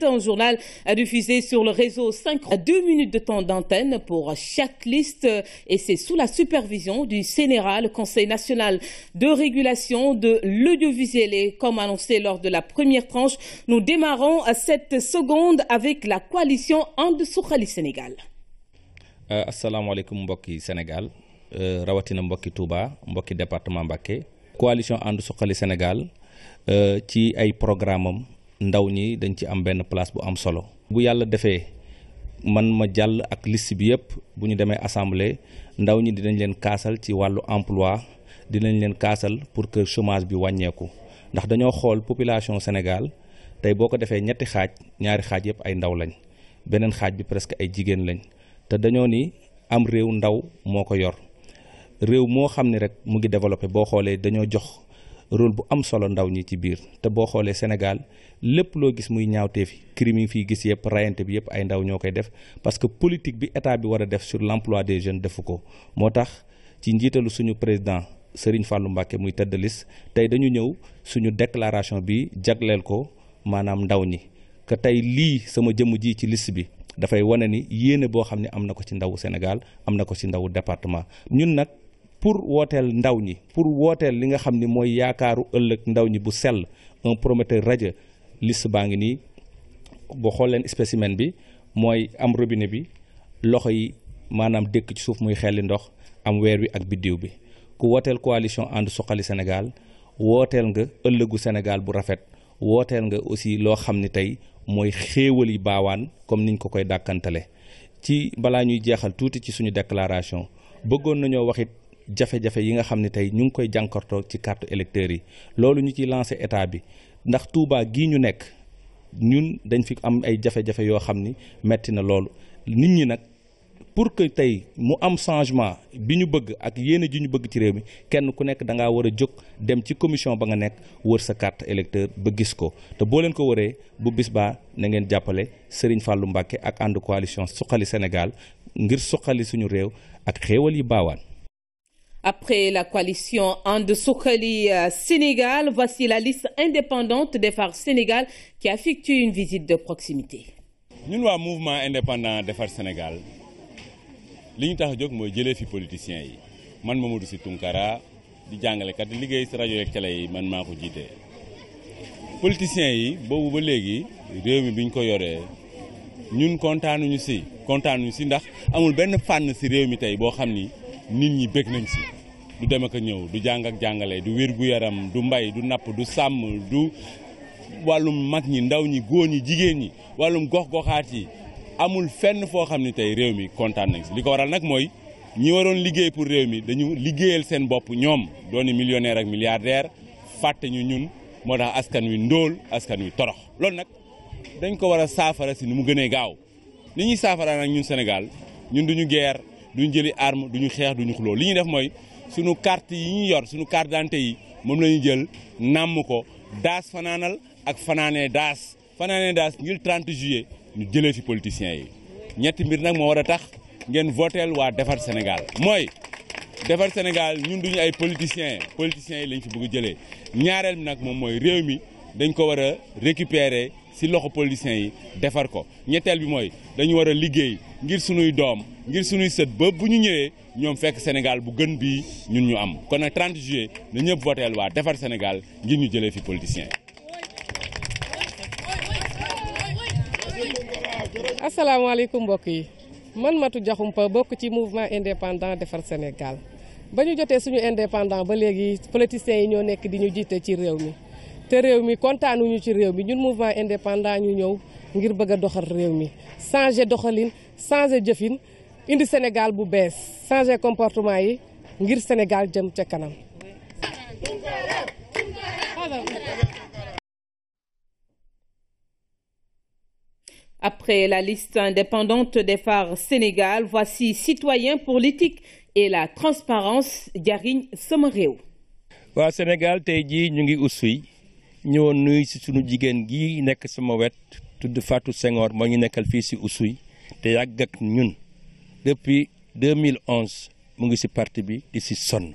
C'est un journal diffusé sur le réseau 5 à 2 minutes de temps d'antenne pour chaque liste et c'est sous la supervision du CNRA, le Conseil national de régulation de l'audiovisuel. Et comme annoncé lors de la première tranche, nous démarrons cette seconde avec la coalition And Suxali Sénégal. Asalaamaaleykum mbokki Sénégal rawatina mbokki Touba mbokki département Mbacké. Coalition And Suxali Sénégal ci ay programme am ndaw ñi dañ ci am benn place bu am solo. bu yàlla defee man ma jàll ak liste bi yëpp bu ñu demee assemblée ndaw ñi dinañ leen kaasal ci wàllu emploi dinañ leen kaasal pour que chômage bi wàññeeku ndax dañoo xool population Sénégal tey boo ko defee ñetti xaaj ñaari xaaj yëpp ay ndaw lañ beneen xaaj bi presque ay jigéen lañ te dañoo ni am réew ndaw moo ko yor réew moo xam ne rek mu ngi développé boo xoolee dañoo jox rôle bu am solo ndaw ñi ci biir te boo xoolee Sénégal lépp loo gis muy ñaawtee fi crime yi fii gis yëpp rayante bi yëpp ay ndaw ñoo koy def parce que politique bi état bi war a def sur l'emploi des jeunes defu ko moo tax ci njiitalu suñu président Serigne Fallou Mbacké muy tête de liste tey dañu ñëw suñu déclaration bi jagleel ko maanaam ndaw ñi que tey lii sama jëmm ji ci liste bi dafay wane ni yéene boo xam ne am na ko ci ndawu Sénégal am na ko ci ndawu département ñun nag pour wooteel ndaw ñi pour wooteel li nga xam ni mooy yaakaaru ëllëg ndaw ñi bu sell un prometteur radieux liste baa ngi nii boo xool leen spécimen bi mooy am robinet bi loxo yi maanaam dëkk ci suuf muy xelli ndox am weer wi ak biddiw bi ku wooteel coalition And Suxali Sénégal wooteel nga ëllëgu Sénégal bu rafet wooteel nga aussi loo xam ni tey mooy xéewal yi baawaan comme niñ ko koy dàkkantale ci balaa ñuy jeexal tuuti ci suñu déclaration bëggoon nañoo waxit jafe-jafe yi nga xam ne tey ñu ngi koy jànkartoo ci carte électeurs yi loolu ñu ciy lancé état bi ndax Touba gii ñu nekk ñun dañ fi am ay jafe-jafe yoo xam ni metti na loolu nit ñi nag pour que tey mu am changement bi ñu bëgg ak yéene ji ñu bëgg ci réew mi kenn ku nekk da ngaa war a jóg dem ci commission ba nga nekk wër sa carte électeur ba gis ko te boo leen ko wëree bu bis baa na ngeen jàppale Serigne Fallou Mbacké ak ànd coalition Suxali Sénégal ngir suqali suñu réew ak xéewal yi baawaan. Après la coalition And Suxali Sénégal, voici la liste indépendante Defar Sénégal qui effectue une visite de proximité. ñun waa mouvement indépendant Defar Sénégal li ñu tax a jóg mooy jëlee fi politiciens yi man Mamadou Sy Tounkara di jàngalekat di liggéey si rajo yeeg télé yi man maa ko jiite. politiciens yi boobu ba léegi réew mi bi ñu ko yoree ñun kontaanuñu si ndax amul benn fànn si réew mi tey boo xam ni. nit ñi bëgg nañ si du dem ak ñëw du jàng ak jàngale du wér gu yaram du mbay du napp du sàmm du wàllum mag ñi ndaw ñi góor ñi jigéen ñi wàllum gox-goxaat yi amul fenn foo xam ni tey réew mi kontaan nañ si li ko waral nag mooy ñi waroon liggéey pour réew mi dañu liggéeyal seen bopp ñoom dooni millionnaire ak milliardaire fàtte ñu ñun moo tax askan wi ndóol askan wi torox loolu nag dañ ko war a saafara si ni mu gënee gaaw li ñuy saafara nag ñun Sénégal ñun duñu guerre duñu jëli arme duñu xeex duñu xuloo li ñuy def mooy suñu carte yi ñu yor suñu carte d'identité yi moom la ñu jël nàmm ko daas fanaanal ak fanaanee daas ngir 30 juillet ñu jëlee fi politiciens yi ñetti mbir nag moo war a tax ngeen voteel waa Defar Sénégal mooy Defar Sénégal ñun duñu ay politiciens yi lañ fi bëgg jëlee ñaareel bi nag moom mooy réew mi dañ ko war a récupérer si loxo politiciens yi defar ko ñetteel bi mooy dañu war a liggéey ngir sunuy doom ngir sunuy sët ba bu ñu ñëwee ñoom fekk Sénégal bu gën bii ñun ñu am kon nag 30 juillet na ñëpp voteel waa Defar Sénégal ngir ñu jëlee fi politiciens yi. asalaamaaleykum mbokk yi man Matou Diakhoumpa bokk ci mouvement indépendant Defar Sénégal ba ñu jotee suñu indépendant ba léegi politiciens yi ñoo nekk di ñu jiite ci réew mi te réew mi kontaanuñu ci réew mi ñun mouvement indépendant ñu ñëw ngir bëgg a doxal réew mi changer doxalin changer jëfin indi Sénégal bu bees changer comportement yi ngir Sénégal jëm ca kanam. Après la liste indépendante Defar Sénégal, voici Citoyens pour l'éthique et la transparence jariñ sama réew. waa Sénégal tey jii ñu ngi Oussouye ñëwoon nuyu si sunu jigéen gi nekk sama wet tudd Fatou Senghor moo ñu nekkal fii si Oussouye te yàgg ak ñun depuis 2011 mu ngi si parti bi di si sonn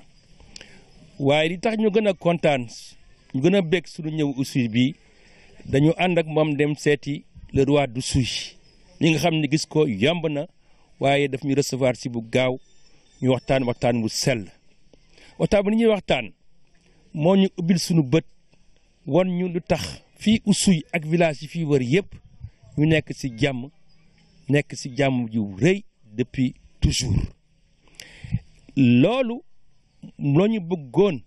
waaye li tax ñu gën a kontaan ñu gën a bég sunu ñëw Oussouye bi dañu ànd ak moom dem seeti le roi d'Oussouye ñi nga xam ne gis ko yomb na waaye daf ñu recevoir si bu gaaw ñu waxtaan bu sell waxtaan bu ni ñuy waxtaan moo ñu ubbil suñu bët won ñu lu tax fii Oussouye ak village yi fii wër yëpp ñu nekk si jàmm ju rëy depuis toujours loolu loo ñu bëggoon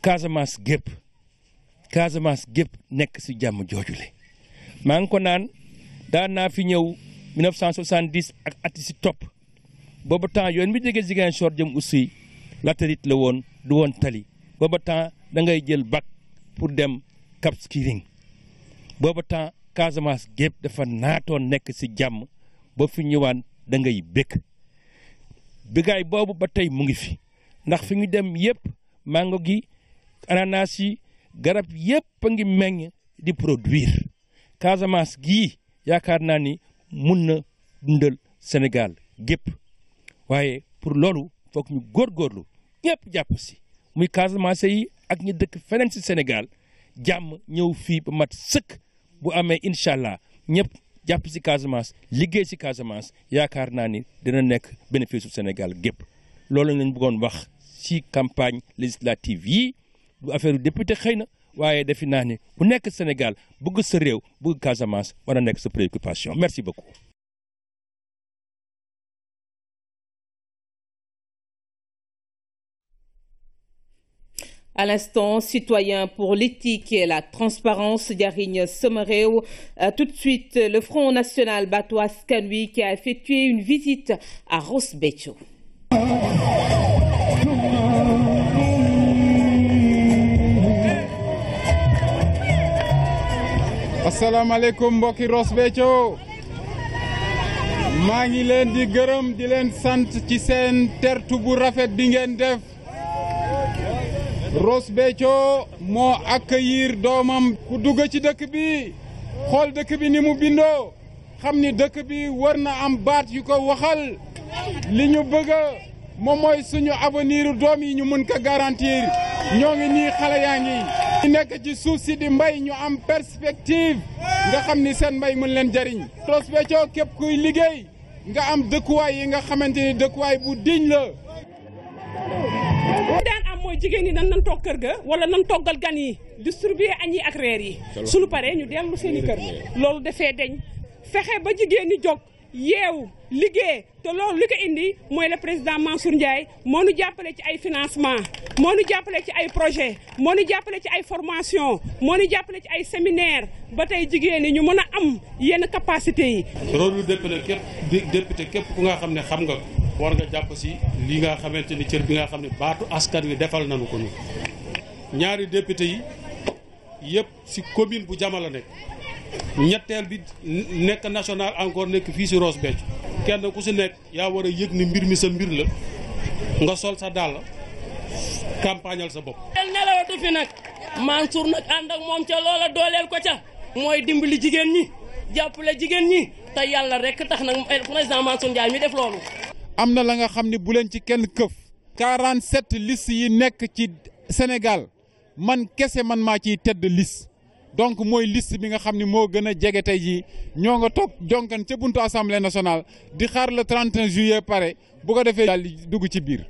Casamance gépp nekk si jàmm joojule maa ngi ko naan daan naa fi ñëw 1970 ak ati si topp booba temps yoon bi jógee Ziguinchor jëm Oussouye latérite la woon du woon tali booba temps da ngay jël bac pour dem Cap Skirring booba temps Casamance gépp dafa naatoon nekk si jàmm ba fi ñëwaan da ngay bëggaay boobu ba tey mu ngi fi ndax fi ñu dem yëpp mango gi ananas yi garab yëpp a ngi meññ di produire Casamance gii yaakaar naa ni mun na dundal Sénégal gépp waaye pour loolu foog ñu góorgóorlu ñëpp jàpp si muy Casamance yi ak ñu dëkk feneen si Sénégal jàmm ñëw fii ba mat sëkk bu amee incha allah ñëpp jàpp si Casamance liggéey si Casamance yaakaar naa ni dina nekk bénéfice su Sénégal gépp loolu lañ bëggoon wax si campagne législative yi du affaire député xëy na waaye defi naa ni ku nekk Sénégal bëgg sa réew bëgg Casamance war a nekk sa préoccupation merci beaucoup. À l'instant, citoyens pour l'éthique et la transparence, Diarigne Somereo. Tout de suite, le Front National Bato Askan Wi qui a effectué une visite à Ross Béthio. Assalamu alaikum mbokki Ross Béthio. maa ngi leen di gërëm di leen sant ci seen tertu bu rafet bi ngeen def. Ross Béthio moo accueillir doomam ku dugg ci dëkk bi xool dëkk bi ni mu bindoo xam ni dëkk bi war na am baat yu ko waxal li ñu bëgg moom mooy suñu avenir doom yi ñu mën ko garantir ñoo ngi nii xale yaa ngi ñu nekk ci suuf si di mbay ñu am perspective nga xam ni seen mbay mën leen jariñ Ross Béthio képp kuy liggéey nga am dëkkuwaay yi nga xamante ni dëkkuwaay bu diñ la daan am mooy jigéen ñi nan toog kër ga wala nan toggal gan yi distribuer añ yi ak reer yi suñu paree ñu dellu seeni kër loolu dafee deñ fexe ba jigéen ñi jóg yeewu liggéey te loolu li ko indi mooy le président Mansour Ndiaye moo ñu jàppale ci ay financement moo ñu jàppale ci ay projet moo ñu jàppale ci ay formation moo ñu jàppale ci ay séminaire ba tey jigéen ñi ñu mën a am yenn capacité yi rôle lu député képp ku nga xam ne xam nga war nga jàpp si li nga xamante ni cër bi nga xam ne baatu askan wi defal nañu ko ñu ñaari député yi yëpp si commune bu Jama la nekk ñetteel bi nekk national encore nekk fii si Ross Béthio kenn ku si nekk yaa war a yëg ni mbir mi sa mbir la nga sol sa dàll campagnal sa bopp. nelawatu fi nag Mansour nag ànd ak moom ca loola dooleel ko ca mooy dimbali jigéen ñi jàppale jigéen ñi te yàlla rek tax nag président Mansour Ndiaye mi def loolu. am na la nga xam ne bu leen ci kenn këf 47 listes yi nekk ci Sénégal man kese man maa ciy tedd liste donc mooy liste bi nga xam ne moo gën a jege tey jii ñoo nga toog jonkan ca buntu assemblée nationale di xaar le 31 juillet pare bu ko defee daal di dugg ci biir.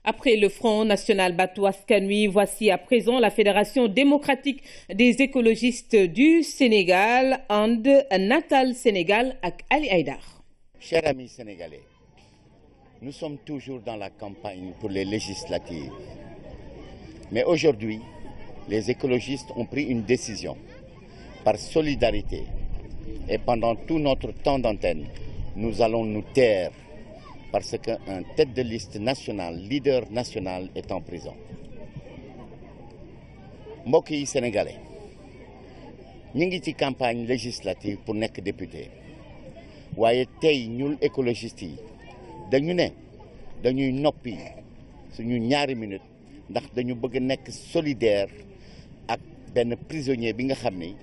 Après le Front National Bato Askan Wi, voici à présent la Fédération démocratique des écologistes du Sénégal, And Natal Sénégal ak Ali Haïdar. Chers amis sénégalais, nous sommes toujours dans la campagne pour les législatives. Mais aujourd'hui, les écologistes ont pris une décision. Par solidarité et pendant tout notre temps d'antenne, nous allons nous taire parce qu'un tête de liste national, leader national est en prison. mbokk yi sénégalais ñu ngi ci campagne législative pour nekk député waaye tey ñun écologistes yi dañu ne dañuy noppi suñu ñaari minutes ndax dañu bëgg nekk solidaire ak benn prisonnier bi nga xam ni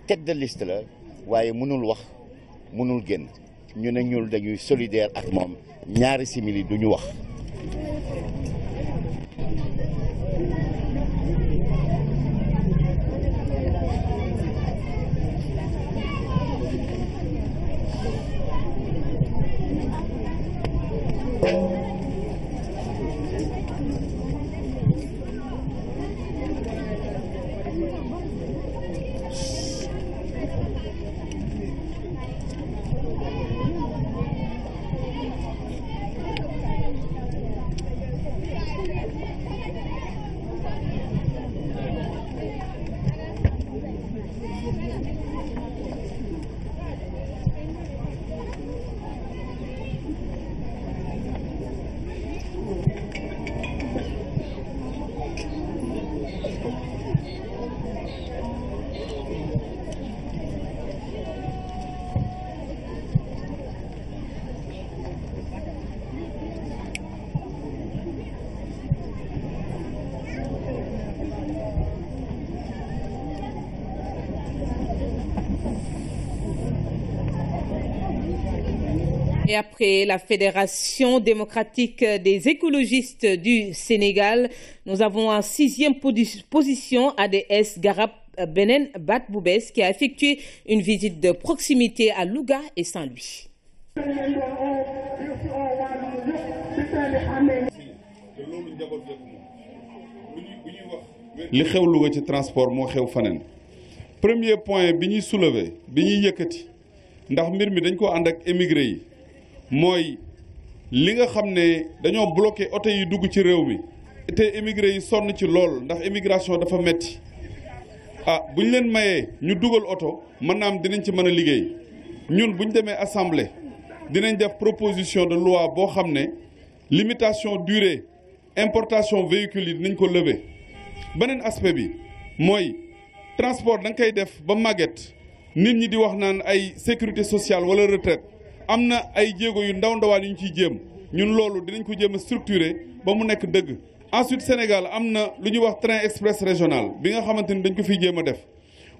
tête de liste la waaye mënul wax mënul génn ñu ne ñun dañuy solidaire ak moom ñaari simili duñu wax. Et après la Fédération démocratique des écologistes du Sénégal, nous avons en 6e position ADS Garab Benen Bat Boubès qui a effectué une visite de proximité à Louga et Saint-Louis. li xew Louga ci transport moo xew faneen premier point bi ñuy soulever bi ñuy yëkkati ndax mbir mi dañ ko ànd ak émigré yi mooy li nga xam ne dañoo bloqué oto yi dugg ci réew mi te émigré yi sonn ci lool ndax immigration dafa metti bu ñu leen mayee ñu dugal oto mën naa am dinañ ci mën a liggéey ñun bu ñu demee assemblée dinañ def proposition de loi boo xam ne limitation durée importation véhicules yi dinañ ko lever. beneen aspect bi mooy transport da nga koy def ba màgget nit ñi di wax naan ay sécurité sociale wala retraite am na ay jéego yu ndaw ndawaan yu ñu ciy jéem ñun loolu dinañ ko jéem a structurer ba mu nekk dëgg. ensuite Sénégal am na lu ñuy wax train express régional bi nga xamante ni dañ ko fiy jéem a def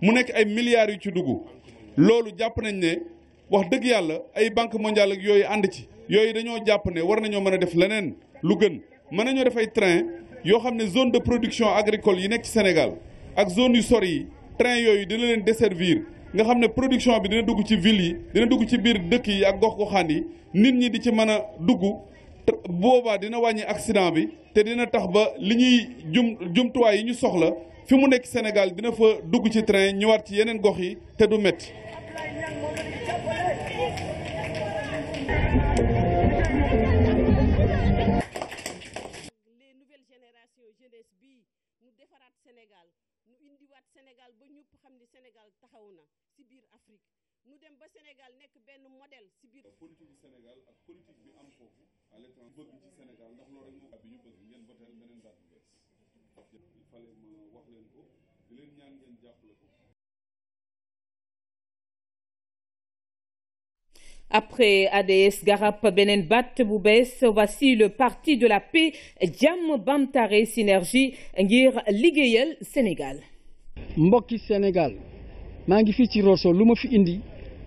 mu nekk ay milliards yu ci dugg loolu jàpp nañ ne wax dëgg yàlla ay banque mondiale ak yooyu ànd ci yooyu dañoo jàpp ne war nañoo mën a def leneen lu gën mën nañoo def ay train yoo xam ne zone de production agricole yi nekk ci Sénégal ak zone yu sori yi train yooyu dina leen desservir nga xam ne production bi dina dugg ci ville yi dina dugg ci biir dëkk yi ak gox-goxaan yi nit ñi di ci mën a dugg boobaa dina wàññi accident bi te dina tax ba li ñuy jumtuwaay yi ñu soxla fi mu nekk Sénégal dina fa dugg ci train ñëwaat ci yeneen gox yi te du metti Sénégal ba ñëpp xam ni Sénégal taxaw na ci biir Afrique ñu dem ba Sénégal nekk benn modèle ci biir politique Sénégal ak politique bi am foofu à l'étranger bëgg ci Sénégal ndax loolu rek moo bi ñu bëgg ngeen voter beneen date bu bees il fallait ma wax leen ko di leen ñaan ngeen jàppale ko. Après ADS Garab Benen Bat Boubès, voici le parti de la paix Jàmm Bamtare Synergie ngir liggéeyal Sénégal. mbokki Sénégal maa ngi fii ci Rosso lu ma fi indi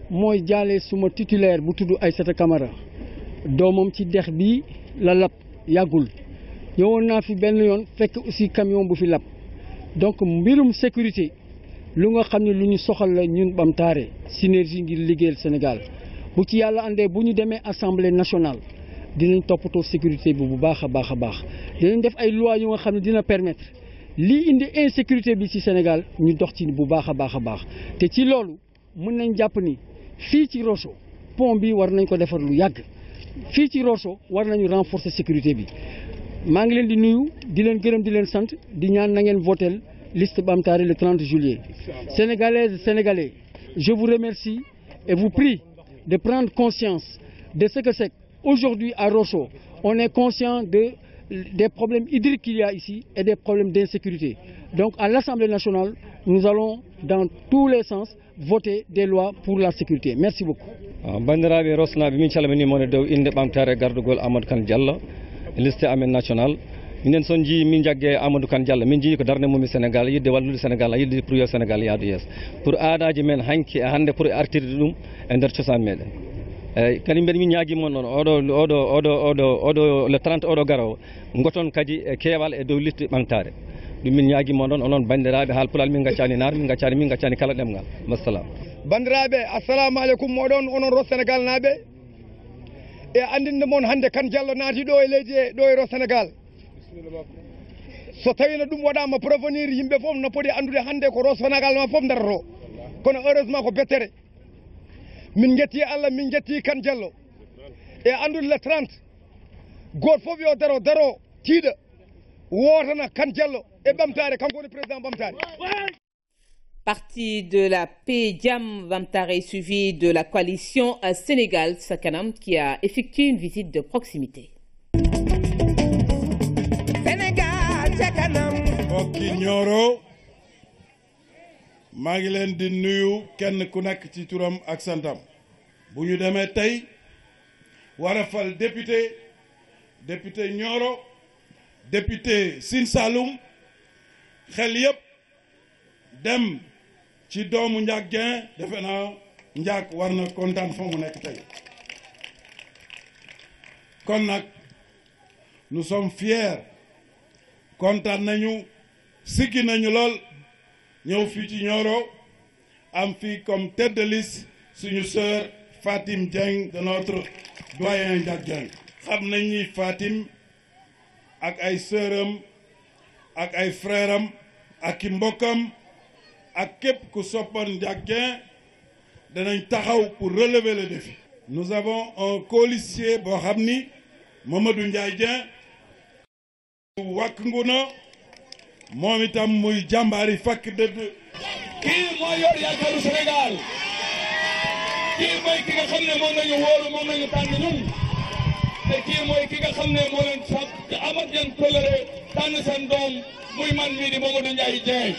mooy jaale suma titulaire bu tudd Aïssata Camara doomam ci dex bi la lab yàggul ñëwoon naa fi benn yoon fekk aussi camion bu fi lab donc mbirum sécurité lu nga xam ne lu ñu soxal la ñun Bamtare Synergie ngir liggéeyal Sénégal bu ci yàlla àndee bu ñu demee assemblée nationale dinañ toppatoo sécurité bi bu baax a baax a baax dinañ def ay loi yu nga xam ne dina permettre lii indi insécurité bi ci Sénégal ñu dox ci bu baax a baax a baax te ci loolu mën nañ jàpp ni fii ci Rosso pont bi war nañ ko defar lu yàgg fii ci Rosso war nañu renforcer sécurité bi maa ngi leen di nuyu di leen gërëm di leen sant di ñaan na ngeen votel liste Bamtare le 30 juillet. Sénégalaises, Sénégalais, je vous remercie et vous prie de prendre conscience de ce que c'est. Aujourd'hui à Rosso, on est conscient des problèmes hydriques qu'il y a ici et des problèmes d'insécurité. Donc à l'Assemblée nationale, nous allons dans tous les sens voter des lois pour la sécurité. Merci beaucoup. Bandiraɓe Rosnaɓe min calminimon e dow inde ɓamtare gardugol Amadou Kane Diallo liste amen national minen son jii min jagge Amadou Kane Diallo min jii ko darde mum Sénégal yidde wallude Sénégal yidde pour yo Sénégal yaadu yeeso pour aadaji men hanki e hannde pour artirde ɗum e nder cosaan meɗen eyyi kadi mbeɗa min ñaaguimon noon oɗo le 30 oɗo garowo goton kadi e keewal e dow liste ɓamtare ɗum min ñaaguimon noon onon bandiraɓe haalpulal min gaccani naar min gaccani kala ɗemgal wassalam. bandiraɓe assalamu aleykum oɗon onon Rosso Sénégal naaɓe e andinde moon hannde Kane Diallo naati ɗo e leydi ɗo e Rosso Sénégal so tawino ɗum waɗama prévenir yimɓe fof no poti andude hannde ko Rosso Sénégal ma fof darto kono heureusement ko bettere min jetti Allah min jetti Kane Diallo e andude le 30 goto fof yo daro tiiɗa wotana Kane Diallo e Bamtare kanko woni président Bamtare. Parti de la paix Jàmm Bamtare suivi de la coalition Sénégal Sa Kanam qui a effectué une visite de proximité. Sénégal Sa Kanam. mbokki Nioro maa ngi leen di nuyu kenn ku nekk ci turam ak santam bu ñu demee tey war a fal député Nioro député Sine Saloum xel yëpp dem ci doomu Ndiak Dieng defe naa Ndiak war na kontaan fa mu nekk tey kon nag nous sommes fiers kontaan nañu siggi nañu lool ñëw fii ci Nioro am fii comme tête de liste suñu sœur Fatim Dieng de notre doyen Ndiak Dieng. xam nañ ni Fatim ak ay sœuram ak ay frèram ak i mbokkam ak képp ku soppoon Ndiak Dieng danañ taxaw pour relever le défi. nous avons un colistier boo xam ni Mamadou Ndiaye Dieng wàkk nguna moom itam muy jàmbaari fakk dëdd. kii mooy yor yaakaaru Sénégal kii mooy ki nga xam ne moom lañu wóolu moom lañu tànn ñun te kii mooy ki nga xam ne moo leen sax amat leen toléré tànn seen doom muy man mii di Mamadou Ndiaye Dieng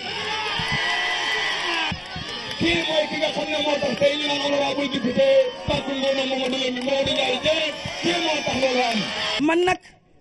kii mooy ki nga xam ne moo tax tey ñu naan honorable député Fatou Ngoné Mamadou Ndiaye Dieng kii moo tax loolu am.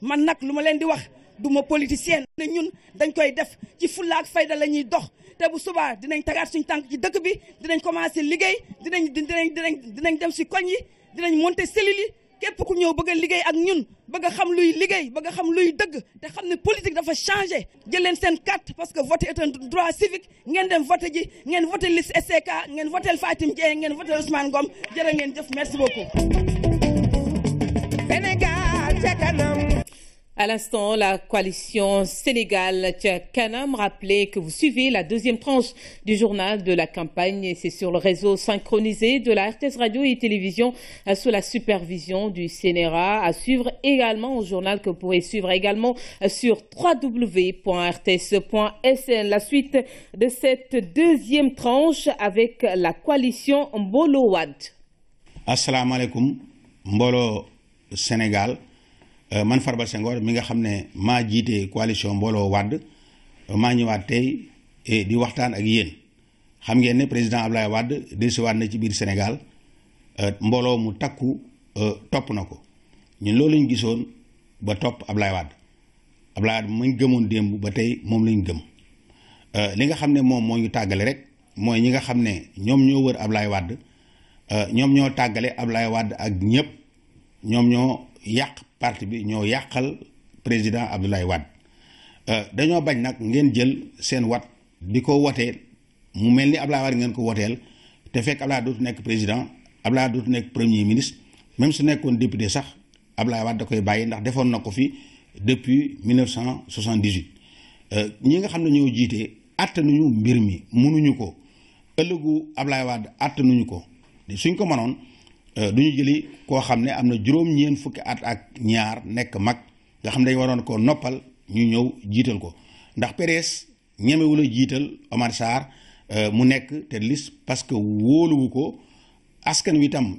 man nag lu ma leen di wax du ma politicien ne ñun dañ koy def ci fulla ak fayda la ñuy dox te bu subaa dinañ tagaat suñu tànk ci dëkk bi dinañ commencé liggéey dinañ dem si koñ yi dinañ monter cellules yi képp ku ñëw bëgg a liggéey ak ñun bëgg a xam luy liggéey bëgg a xam luy dëgg te xam ne politique dafa changé jël leen seen carte parce que voter est un droit civique ngeen dem voter ji ngeen voter liste SCK ngeen voter Fatim Dieng ngeen voter Ousmane Ngom jërë ngeen jëf merci beaucoup. Sénégal ca kanam. À l'instant, la coalition Sénégal Kanam rappelait que vous suivez la deuxième tranche du journal de la campagne et c'est sur le réseau synchronisé de la RTS Radio et Télévision sous la supervision du CNRA. À suivre également au journal que vous pourrez suivre également sur www.rts.sn. La suite de cette deuxième tranche avec la coalition Mbolo Wade. Assalamu alaikum, Mbolo Sénégal. Man Farba Senghor mi nga xam ne maa jiite coalition Mbooloo Wade maa ñëwaat tey di waxtaan ak yéen xam ngeen ne président Abdoulaye Wade dellusiwaat na ci biir Sénégal mbooloo mu takku topp na ko ñun loolu lañ gisoon ba topp Abdoulaye Wade muñ gëmoon démb ba tey moom lañ gëm li nga xam ne moom moo ñu tàggale rek mooy ñi nga xam ne ñoom ñoo wër Abdoulaye Wade ñoom ñoo tàggale Abdoulaye Wade ak ñëpp ñoom ñoo yàq parti bi ñoo yàqal président Abdoulaye Wade dañoo bañ nag ngeen jël seen wat di ko woteel mu mel ni Abdoulaye Wade ngeen ko woteel te fekk Abdoulaye dootu nekk président Abdoulaye dootu nekk premier ministre même su nekkoon député sax Abdoulaye Wade da koy bàyyi ndax defoon na ko fi depuis 1978 ñi nga xam ne ñoo jiite attanuñu mbir mi mënuñu ko ëllëgu Abdoulaye Wade attanuñu ko suñ ko mënoon duñu jëli koo xam ne am na juróom-ñeent fukki at ak ñaar nekk mag nga xam ne dañu waroon koo noppal ñu ñëw jiital ko ndax PDS ñemewul a jiital Omar Sarr mu nekk te liste parce que wóoluwu ko askan wi itam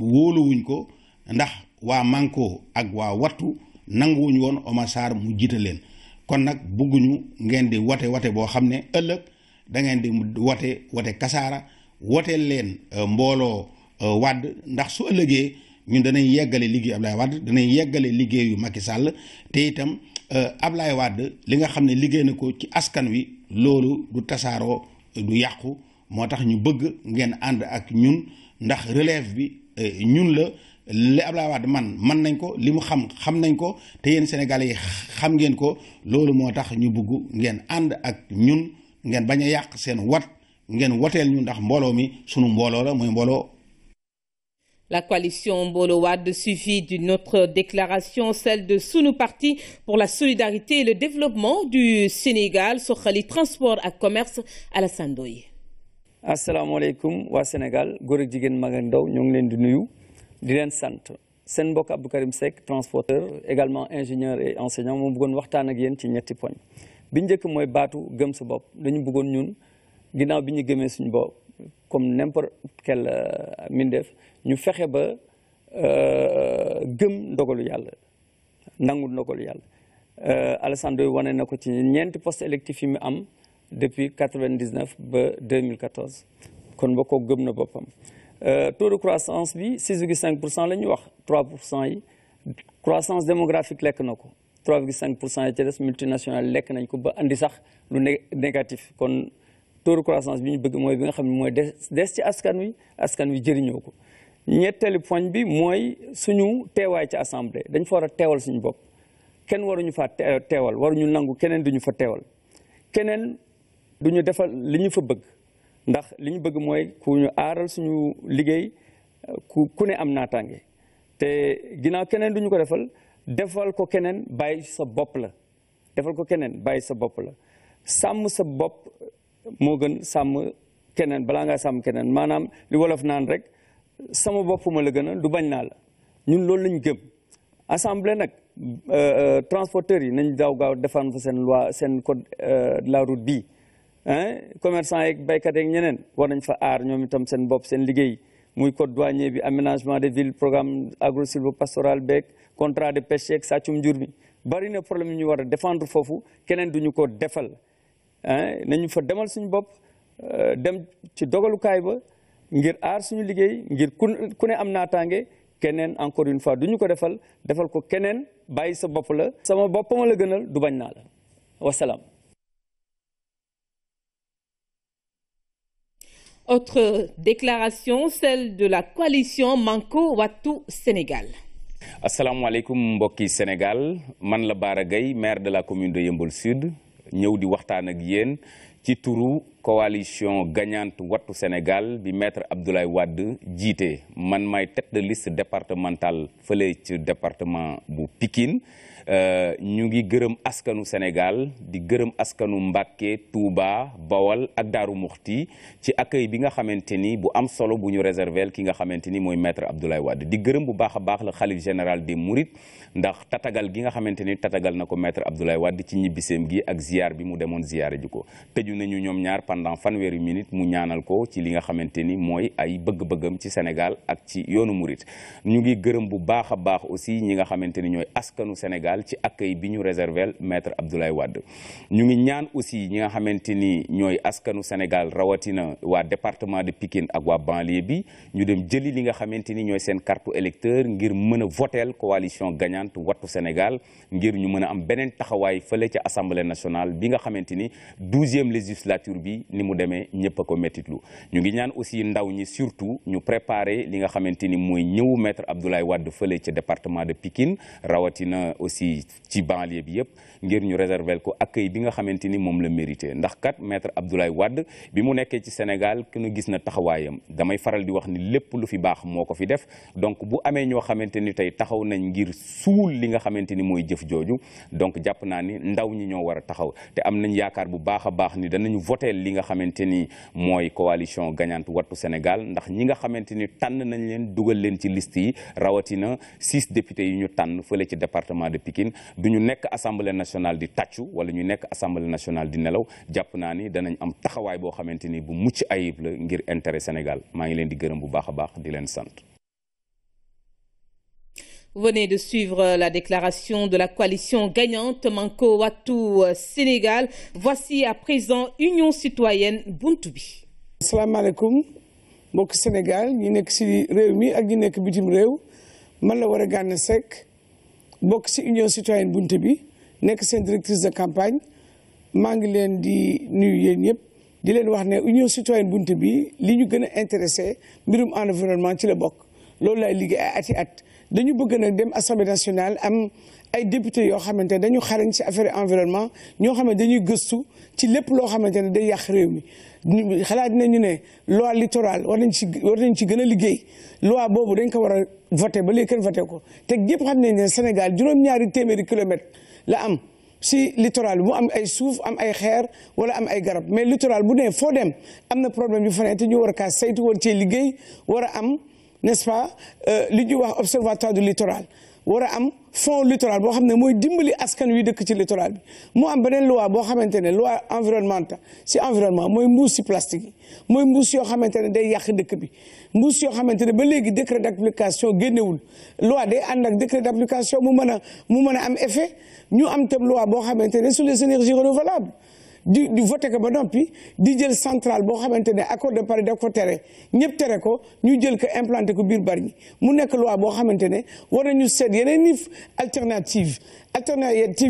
wóoluwuñ ko ndax waa Manko ak waa Wattu nanguwuñ woon Omar Sarr mu jiital leen kon nag bëgguñu ngeen di wote boo xam ne ëllëg da ngeen di wote kasaara woteel leen mbooloo Wade ndax su ëllëgee ñun danañ yeggale liggéey Ablaye Wade danañ yeggale liggéeyu Macky Sall te itam Ablaye Wade li nga xam ne liggéey na ko ci askan wi loolu du tasaaroo du yàqu moo tax ñu bëgg ngeen ànd ak ñun ndax relève bi ñun la li Ablaye Wade man nañ ko li mu xam nañ ko te yéen Sénégalais yi xam ngeen ko loolu moo tax ñu bëgg ngeen ànd ak ñun ngeen bañ a yàq seen ngeen woteel ñu ndax mbooloo mi sunu mbooloo la mooy mbooloo. La coalition Mbolo Wade suivie d'une autre déclaration, celle de Sunu Parti pour la solidarité et le développement du Sénégal, Sokhali Transport et Commerce, Alassane Ndoye. asalaamaaleykum waa Sénégal góor ak jigéen mag ak ndaw ñoo ngi leen di nuyu di leen sant seen mbokk Abdou Karim Seck transporteur également ingénieur et enseignant moom bëggoon waxtaan ak yéen ci ñetti poñ bi njëkk mooy baatu gëm sa bopp dañu bëggoon ñun ginnaaw bi ñu gëmee suñu bopp comme n'importe quel mindeef ñu fexe ba gëm ndogalu yàlla nangu ndogalu yàlla Alassane Ndoye wane na ko ci ñeenti poste électif yi mu am depuis 99 ba 2014 kon ba ko gëm na boppam taux de croissance bi 6,5% la ñu wax 3% yi croissance démographique lekk na ko 3,5% yi ci des multinationale lekk nañ ko ba andi sax lu négatif kon taux de croissance bi ñu bëgg mooy bi nga xam ne mooy des ci askan wi jëriñoo ko ñetteelu poñ bi mooy suñu teewaay ci assemblée dañ fa war a teewal suñu bopp kenn waruñu fa teewal waruñu nangu keneen duñu fa teewal keneen duñu defal li ñu fa bëgg ndax li ñu bëgg mooy ku ñu aaral suñu liggéey ku ne am naataange te ginnaaw keneen duñu ko defal ko keneen bàyyi sa bopp la defal ko keneen bàyyi sa bopp la sàmm sa bopp moo gën sàmm keneen balaa ngaa sàmm keneen maanaam li wolof naan rek sama bopp ma la gën a du bañ naa la ñun loolu lañ gëm assemblée nag transporteurs yi nañ daaw gaaw defaan fa seen loi seen code de la route bii commerçant yeeg béykat yeeg ñeneen war nañ fa aar ñoom itam seen bopp seen liggéey muy code douanier bi aménagement des villes programme agro-sylvo-pastoral beeg contrat de pêche yeeg sàccum njur mi bari na problème ñu war a défendre foofu keneen duñu ko defal nañu fa demal suñu bopp dem ci dogalukaay ba ngir aar suñu liggéey ngir ku ne am naataange keneen encore une fois duñu ko defal ko keneen bàyyi sa bopp la sama bopp ma la gënal du bañ naa la wasalaam. Autre déclaration, celle de la coalition Manko Wattu Sénégal. asalaamaaleykum mbokki Sénégal man la Bara Gaye maire de la commune de Yeumbeul Sud ñëw di waxtaan ak yéen ci turu coalition gagnante Wattu Sénégal bi maître Abdoulaye Wade jiite man may tête de liste départementale fële ci département bu Pikine ñu ngi gërëm askanu Sénégal di gërëm askanu Mbacké Touba Bawol ak Daaru Muxti ci accueil bi nga xamante ni bu am solo bu ñu réserver ki nga xamante ni mooy maître Abdoulaye Wade di gërëm bu baax a baax la xalif général des Mourides ndax tatagal gi nga xamante ni tatagal na ko maître Abdoulaye Wade ci ñibbiseem gi ak ziar bi mu demoon ziare ji ko tëju nañu ñoom ñaar pendant fanweeri minute mu ñaanal ko ci li nga xamante ni mooy ay bëgg-bëggam ci Sénégal ak ci yoonu Mouride ñu ngi gërëm bu baax a baax aussi ñi nga xamante ni ñooy askanu Sénégal ci accueil bi ñu réserver maître Abdoulaye Wade ñu ngi ñaan aussi ñi nga xamante ni ñooy askanu Sénégal rawatina waa département de Pikine ak waa banlieue bi ñu dem jëli li nga xamante ni ñooy seen carte électeur ngir mën a voter coalition gagnante Wattu Sénégal ngir ñu mën a am beneen taxawaay fële ci assemblée nationale bi nga xamante ni 12e législature bi ni mu demee ñëpp a ko mettitlu ñu ngi ñaan aussi ndaw ñi surtout ñu préparer li nga xamante ni mooy ñëwu maître Abdoulaye Wade fële ci département de Pikine rawatina aussi ci banlieue bi yëpp ngir ñu réserver ko accueil bi nga xamante ni moom la mérité ndax kat maître Abdoulaye Wade bi mu nekkee ci Sénégal ki nu gis na taxawaayam damay faral di wax ni lépp lu fi baax moo ko fi def donc bu amee ñoo xamante ni tey taxaw nañ ngir suul li nga xamante ni mooy jëf jooju donc jàpp naa ni ndaw ñi ñoo war a taxaw te am nañ yaakaar bu baax a baax ni danañu voter li nga xamante ni mooy coalition gagnante Wattu Sénégal ndax ñi nga xamante ni tànn nañ leen dugal leen ci liste yi rawatina 6 députés yi ñu tànn fële ci département de Pikine du ñu nekk assemblée nationale di tàccu wala ñu nekk assemblée nationale di nelaw jàpp naa ni danañ am taxawaay boo xamante ni bu mucc ayib la ngir intérêt Sénégal maa ngi leen di gërëm bu baax a baax di leen sant. Vous venez de suivre la déclaration de la coalition gagnante Manko Wattu Sénégal. Voici à présent Union citoyenne Buntu bi. asalaamaaleykum mbokk Sénégal ñi nekk ci réew mi ak ñi nekk bitim réew man la Waré Gana Seck bokk ci Union citoyenne Buntu bi nekk seen directrice de campagne maa ngi leen di nuyu yéen ñëpp di leen wax ne Union citoyenne Buntu bi li ñu gën a intéressé mbirum environnement ci la bokk loolu laay liggéey ay ati at dañu bëgg nag dem assemblée nationale am ay député yoo xamante ne dañu xarañ ci affaire environnement ñoo xam ne dañuy gëstu ci lépp loo xamante ne day yàq réew mi xalaat dinañu ne loi littorale war nañ ci gën a liggéey loi boobu dañ ko war a voté ba léegi kenn voté ko te ñëpp xam nañ ne Sénégal juróom-ñaari téeméeri kilomètres la am si littoral bi mu am ay suuf am ay xeer wala am ay garab mais littoral bu ne foo dem am na problème yu fa ne te ñu war a kaa saytu war cee liggéey war a am n'est-ce pas li ñuy wax observatoire du littoral war a am fond littoral boo xam ne mooy dimbali askan wi dëkk ci littoral bi mu am beneen loi boo xamante ne loi environnementale si environnement mooy mbuus si plastique yi mooy mbuus yoo xamante ne day yàq dëkk bi mbuus yoo xamante ne ba léegi décret d'application génnewul loi day ànd ak décret d'application mu mën a am effet ñu am tam loi boo xamante ne sur les énergies renouvelables di voté ko ba noppi di jël centrale boo xamante ne accord de Paris da ko tere ñëpp tere ko ñu jël ko implanté ko biir Bargny mu nekk loi boo xamante ne war nañu seet yeneen ni alternative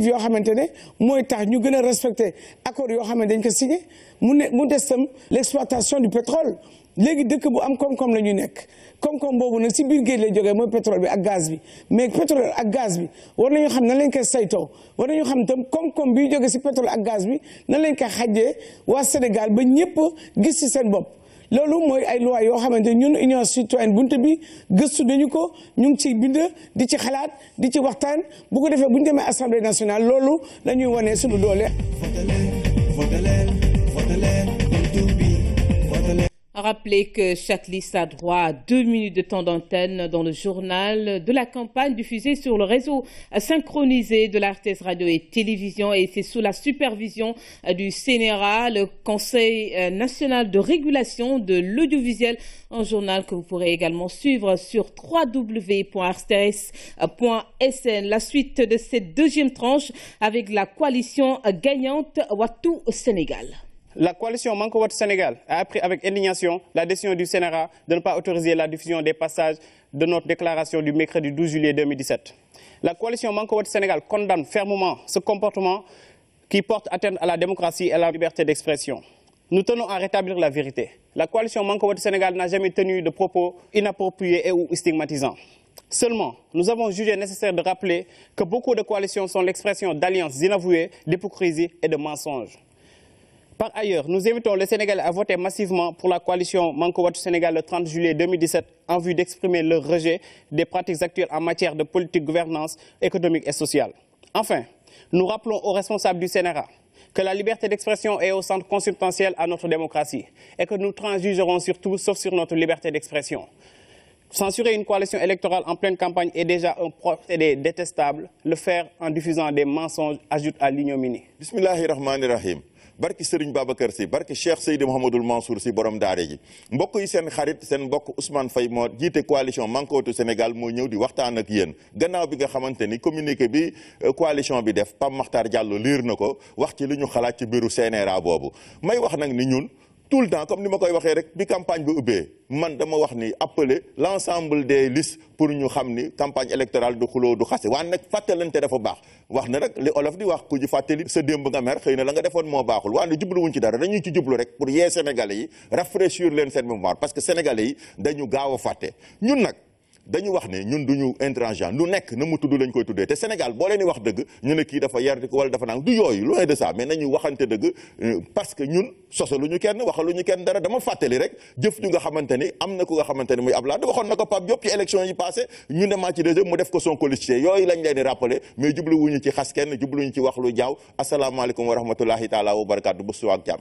yoo xamante ne mooy tax ñu gën a respecté accord yoo xam ne dañ ko signé mu des tam l'exploitation du pétrole léegi dëkk bu am koom-koom la ñu nekk koom-koom boobu nag si biir géej lay jógee mooy pétrole bi ak gaz bi mais pétrole ak gaz bi war nañu xam nan lañ koy saytoo war nañu xam tam koom-koom bi jógee si pétrole ak gaz bi nan lañ koy xajjee waa Sénégal ba ñëpp gis si seen bopp. loolu mooy ay loi yoo xamante ñun Union Citoyenne Buntu bi gëstu nañu ko ñu ngi ciy bind di ci xalaat di ci waxtaan bu ko defee bu ñu demee Assemblée nationale loolu la ñuy wane suñu doole. Rappelez que chaque liste a droit à 2 minutes de temps d'antenne dans le journal de la campagne diffusé sur le réseau synchronisé de la RTS Radio et Télévision, et c'est sous la supervision du CNRA, le Conseil national de régulation de l'audiovisuel, un journal que vous pourrez également suivre sur www.rts.sn. La suite de cette deuxième tranche avec la coalition gagnante Wattu Sénégal. La coalition Manko Wattu Sénégal a appris avec indignation la décision du CNRA de ne pas autoriser la diffusion des passages de notre déclaration du mercredi 12 juillet 2017. La coalition Manko Wattu Sénégal condamne fermement ce comportement qui porte atteinte à la démocratie et à la liberté d'expression. Nous tenons à rétablir la vérité. La coalition Manko Wattu Sénégal n'a jamais tenu de propos inappropriés et ou stigmatisants. Seulement, nous avons jugé nécessaire de rappeler que beaucoup de coalitions sont l'expression d'alliances inavouées, d'hypocrisie et de mensonges. Par ailleurs, nous invitons les Sénégalais à voter massivement pour la coalition Manko Wattu Sénégal le 30 juillet 2017 en vue d'exprimer leur rejet des pratiques actuelles en matière de politique, gouvernance économique et sociale. Enfin, nous rappelons aux responsables du CNRA que la liberté d'expression est au centre consubstantiel à notre démocratie et que nous transigerons sur tout sauf sur notre liberté d'expression. Censurer une coalition électorale en pleine campagne est déjà un procédé détestable. Le faire en diffusant des mensonges ajoute à l'ignominie. Bismillahirrahmanirrahim. barki Serigne Babacar Sy barki Cheikh Seydi Mouhamadoul Mansour Sy borom daare ji mbokk yi seen xarit seen mbokk Ousmane Faye moo jiite coalition Manko Wattu Sénégal moo ñëw di waxtaan ak yéen gannaaw bi nga xamante ni communiqué bi coalition bi def Pape Makhtar Diallo liir na ko wax ci li ñu xalaat ci biiru CNRA boobu may wax nag ni ñun tout le temps comme ni ma koy waxee rek bi campagne bi ubbee man dama wax ni appeler l'ensemble des listes pour ñu xam ni campagne électorale du xuloo du xase waaye nag fàttalante dafa baax wax na rek li olof di wax ku ji fàttali sa démb nga mer xëy na la nga defoon moo baaxul waaye jubluwuñ ci dara dañuy ci jublu rek pour yee Sénégalais yi rafraîchir leen seen mémoire parce que Sénégalais yi dañu gaaw a fàtte ñun nag dañu wax ne ñun duñu intransigeant lu nekk na mu tudd lañ koy tuddee te Sénégal boo leen di wax dëgg ñu ne kii dafa yar wala dafa nang du yooyu loin de ça mais nañu waxante dëgg parce que ñun sosaluñu kenn waxaluñu kenn dara dama fàttali rek jëf ju nga xamante ni am na ku nga xamante ni muy Abdoulaye waxoon na ko Pape Diop ci élection yi passé ñu demaat ci deuxième mu def ko Sonko listé yooyu lañ leen di rappelé mais jubluwuñu ci xas kenn jubluwuñu ci wax lu jaaw asalaamaaleykum wa rahmatullahi taala wa barakaatu bu suwaak jàmm.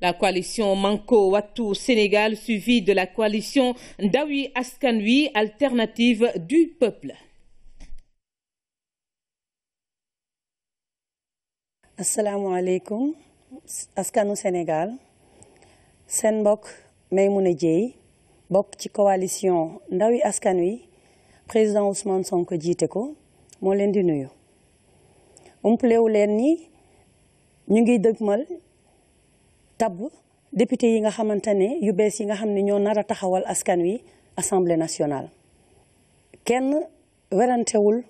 La coalition Manko Wattu Sénégal suivie de la coalition Ndawi Askan Wi alternative du peuple. asalaamaaleykum askanu Sénégal seen mbokk Maymouna Dieye bokk ci coalition Ndawi Askan Wi président Ousmane Sonko jiite ko moo leen di nuyu. umplewu leen ni ñu ngi dëgmal tabb député yi nga xamante ne yu bees yi nga xam ne ñoo nar a taxawal askan wi assemblée nationale kenn werantewul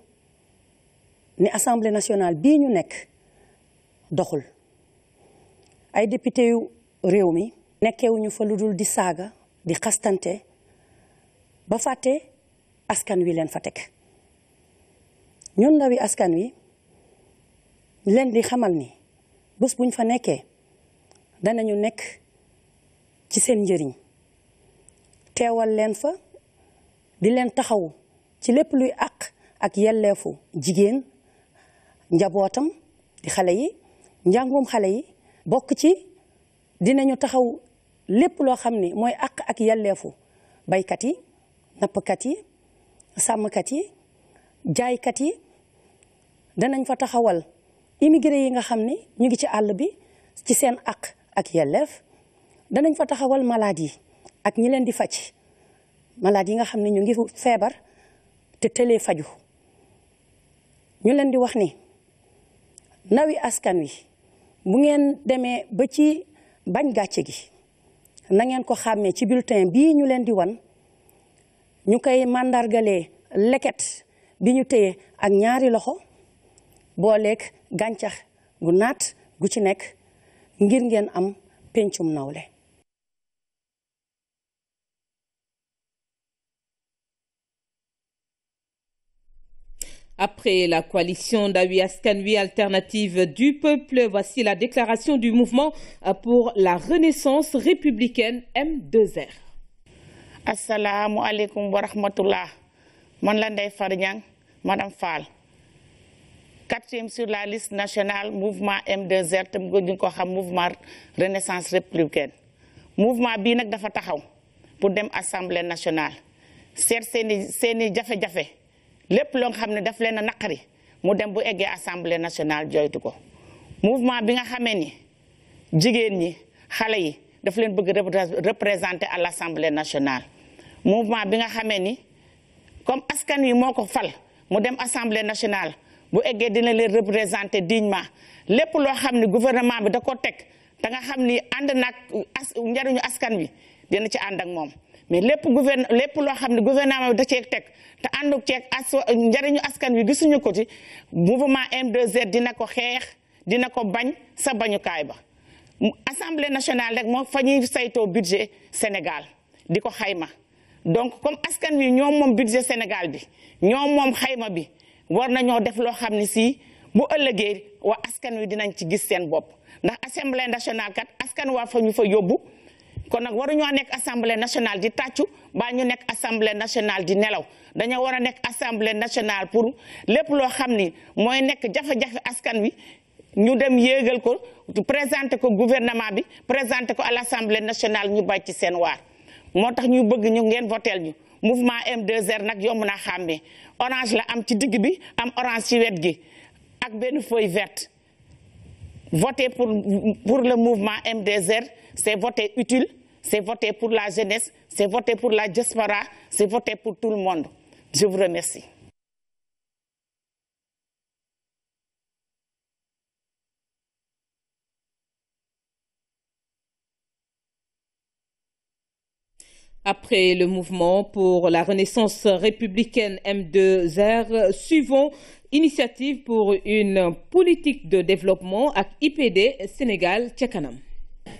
ni assemblée nationale bii ñu nekk doxul ay député yu réew mi nekkewuñu fa lu dul di saaga di xastante ba fàtte askan wi leen fa teg ñun ndawi askan wi leen di xamal ni bés buñ fa nekkee danañu nekk ci seen njëriñ teewal leen fa di leen taxawu ci lépp luy àq ak yelleefu jigéen njabootam di xale yi njàngum xale yi bokk ci dinañu taxaw lépp loo xam ni mooy àq ak yelleefu baykat yi nappkat yi sàmmkat yi jaaykat yi danañ fa taxawal immigré yi nga xam ni ñu ngi ci àll bi ci seen àq ak yelleef danañ fa taxawal malade yi ak ñi leen di faj malade yi nga xam ne ñu ngi feebar te tëlee faju ñu leen di wax ni ndawi askan wi bu ngeen demee ba ci bañ gàcce gi na ngeen ko xàmmee ci bulletin bii ñu leen di wan ñu koy màndargalee leket bi ñu téye ak ñaari loxo booleeg gàncax gu naat gu ci nekk ngir ngeen am pencum nawle Après la coalition Ndawi Askan Wi alternative du peuple, voici la déclaration du mouvement pour la renaissance républicaine M2R. Assalamu alaikum wa rahmatullah. Man la Ndeye Fary Niang, Madame Fall. 4e sur la liste nationale mouvement M2R te ñu ko xam mouvement renaissance républicaine. Mouvement bii nag dafa taxaw pour dem assemblée nationale. Seet seeni jafe-jafe. lépp loo xam ne daf leen a naqari mu dem bu eggee assemblée nationale joytu ko mouvement bi nga xamee ni jigéen ñi xale yi daf leen bëgg représenter à l'assemblée nationale mouvement bi nga xamee ni comme askan wi moo ko fal mu dem assemblée nationale bu eggee dina leen représenter dignement lépp loo xam ne gouvernement bi da ko teg te nga xam ni ànd nag njariñu askan wi dina ci ànd ak moom mais lépp loo xam ne gouvernement bi da cee teg te àndu ceeg njariñu askan wi gisuñu ko ci mouvement M2R dina ko xeex dina ko bañ sa bañukaay ba assemblée nationale rek moo fa ñuy saytoo budget Sénégal di ko xayma donc comme askan wi ñoom moom budget Sénégal bi ñoom moom xayma bi war nañoo def loo xam ne si bu ëllëgee waa askan wi dinañ ci gis seen bopp ndax assemblée nationale kat askan waa fa ñu fa yóbbu kon nag waruñoo nekk assemblée nationale di tàccu baa ñu nekk assemblée nationale di nelaw dañoo war a nekk assemblée nationale pour lépp loo xam ni mooy nekk jafe-jafe askan wi ñu dem yéegal ko présenter ko gouvernement bi présenter ko à l'assemblée nationale ñu bàyyi ci seen waar. moo tax ñu bëgg ñu ngeen voteel ñu mouvement M2R nag yomb naa xàmmee orange la am ci digg bi am orange ci wet gi ak benn feuille verte voter pour le mouvement M2R. C'est voter utile, c'est voter pour la jeunesse, c'est voter pour la diaspora, c'est voter pour tout le monde. Je vous remercie. Après le mouvement pour la renaissance républicaine M2R, suivons Initiative pour une politique de développement avec IPD Sénégal Tchakanam.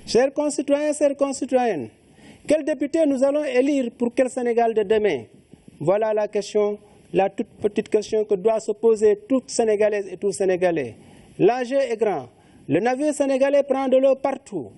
Chers concitoyens, chères concitoyennes, quel député nous allons élire pour quel Sénégal de demain? Voilà la question, la toute petite question que doit se poser toute Sénégalaise et tout Sénégalais. L'enjeu est grand. Le navire sénégalais prend de l'eau partout.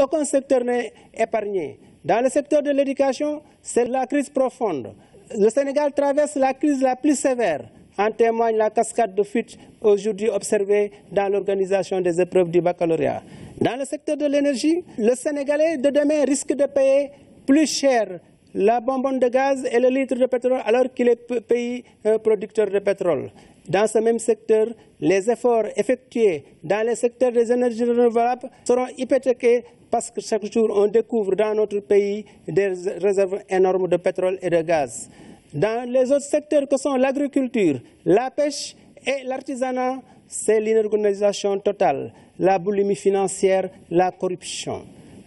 Aucun secteur n'est épargné. Dans le secteur de l'éducation, c'est la crise profonde. Le Sénégal traverse la crise la plus sévère. En témoigne la cascade de fuites aujourd'hui observée dans l'organisation des épreuves du baccalauréat. Dans le secteur de l'énergie, le Sénégalais de demain risque de payer plus cher la bonbonne de gaz et le litre de pétrole alors qu'il est pays producteur de pétrole. Dans ce même secteur, les efforts effectués dans le secteur des énergies renouvelables seront hypothéqués parce que chaque jour on découvre dans notre pays des réserves énormes de pétrole et de gaz. Dans les autres secteurs que sont l'agriculture, la pêche et l'artisanat, c'est l'inorganisation totale, la boulimie financière, la corruption.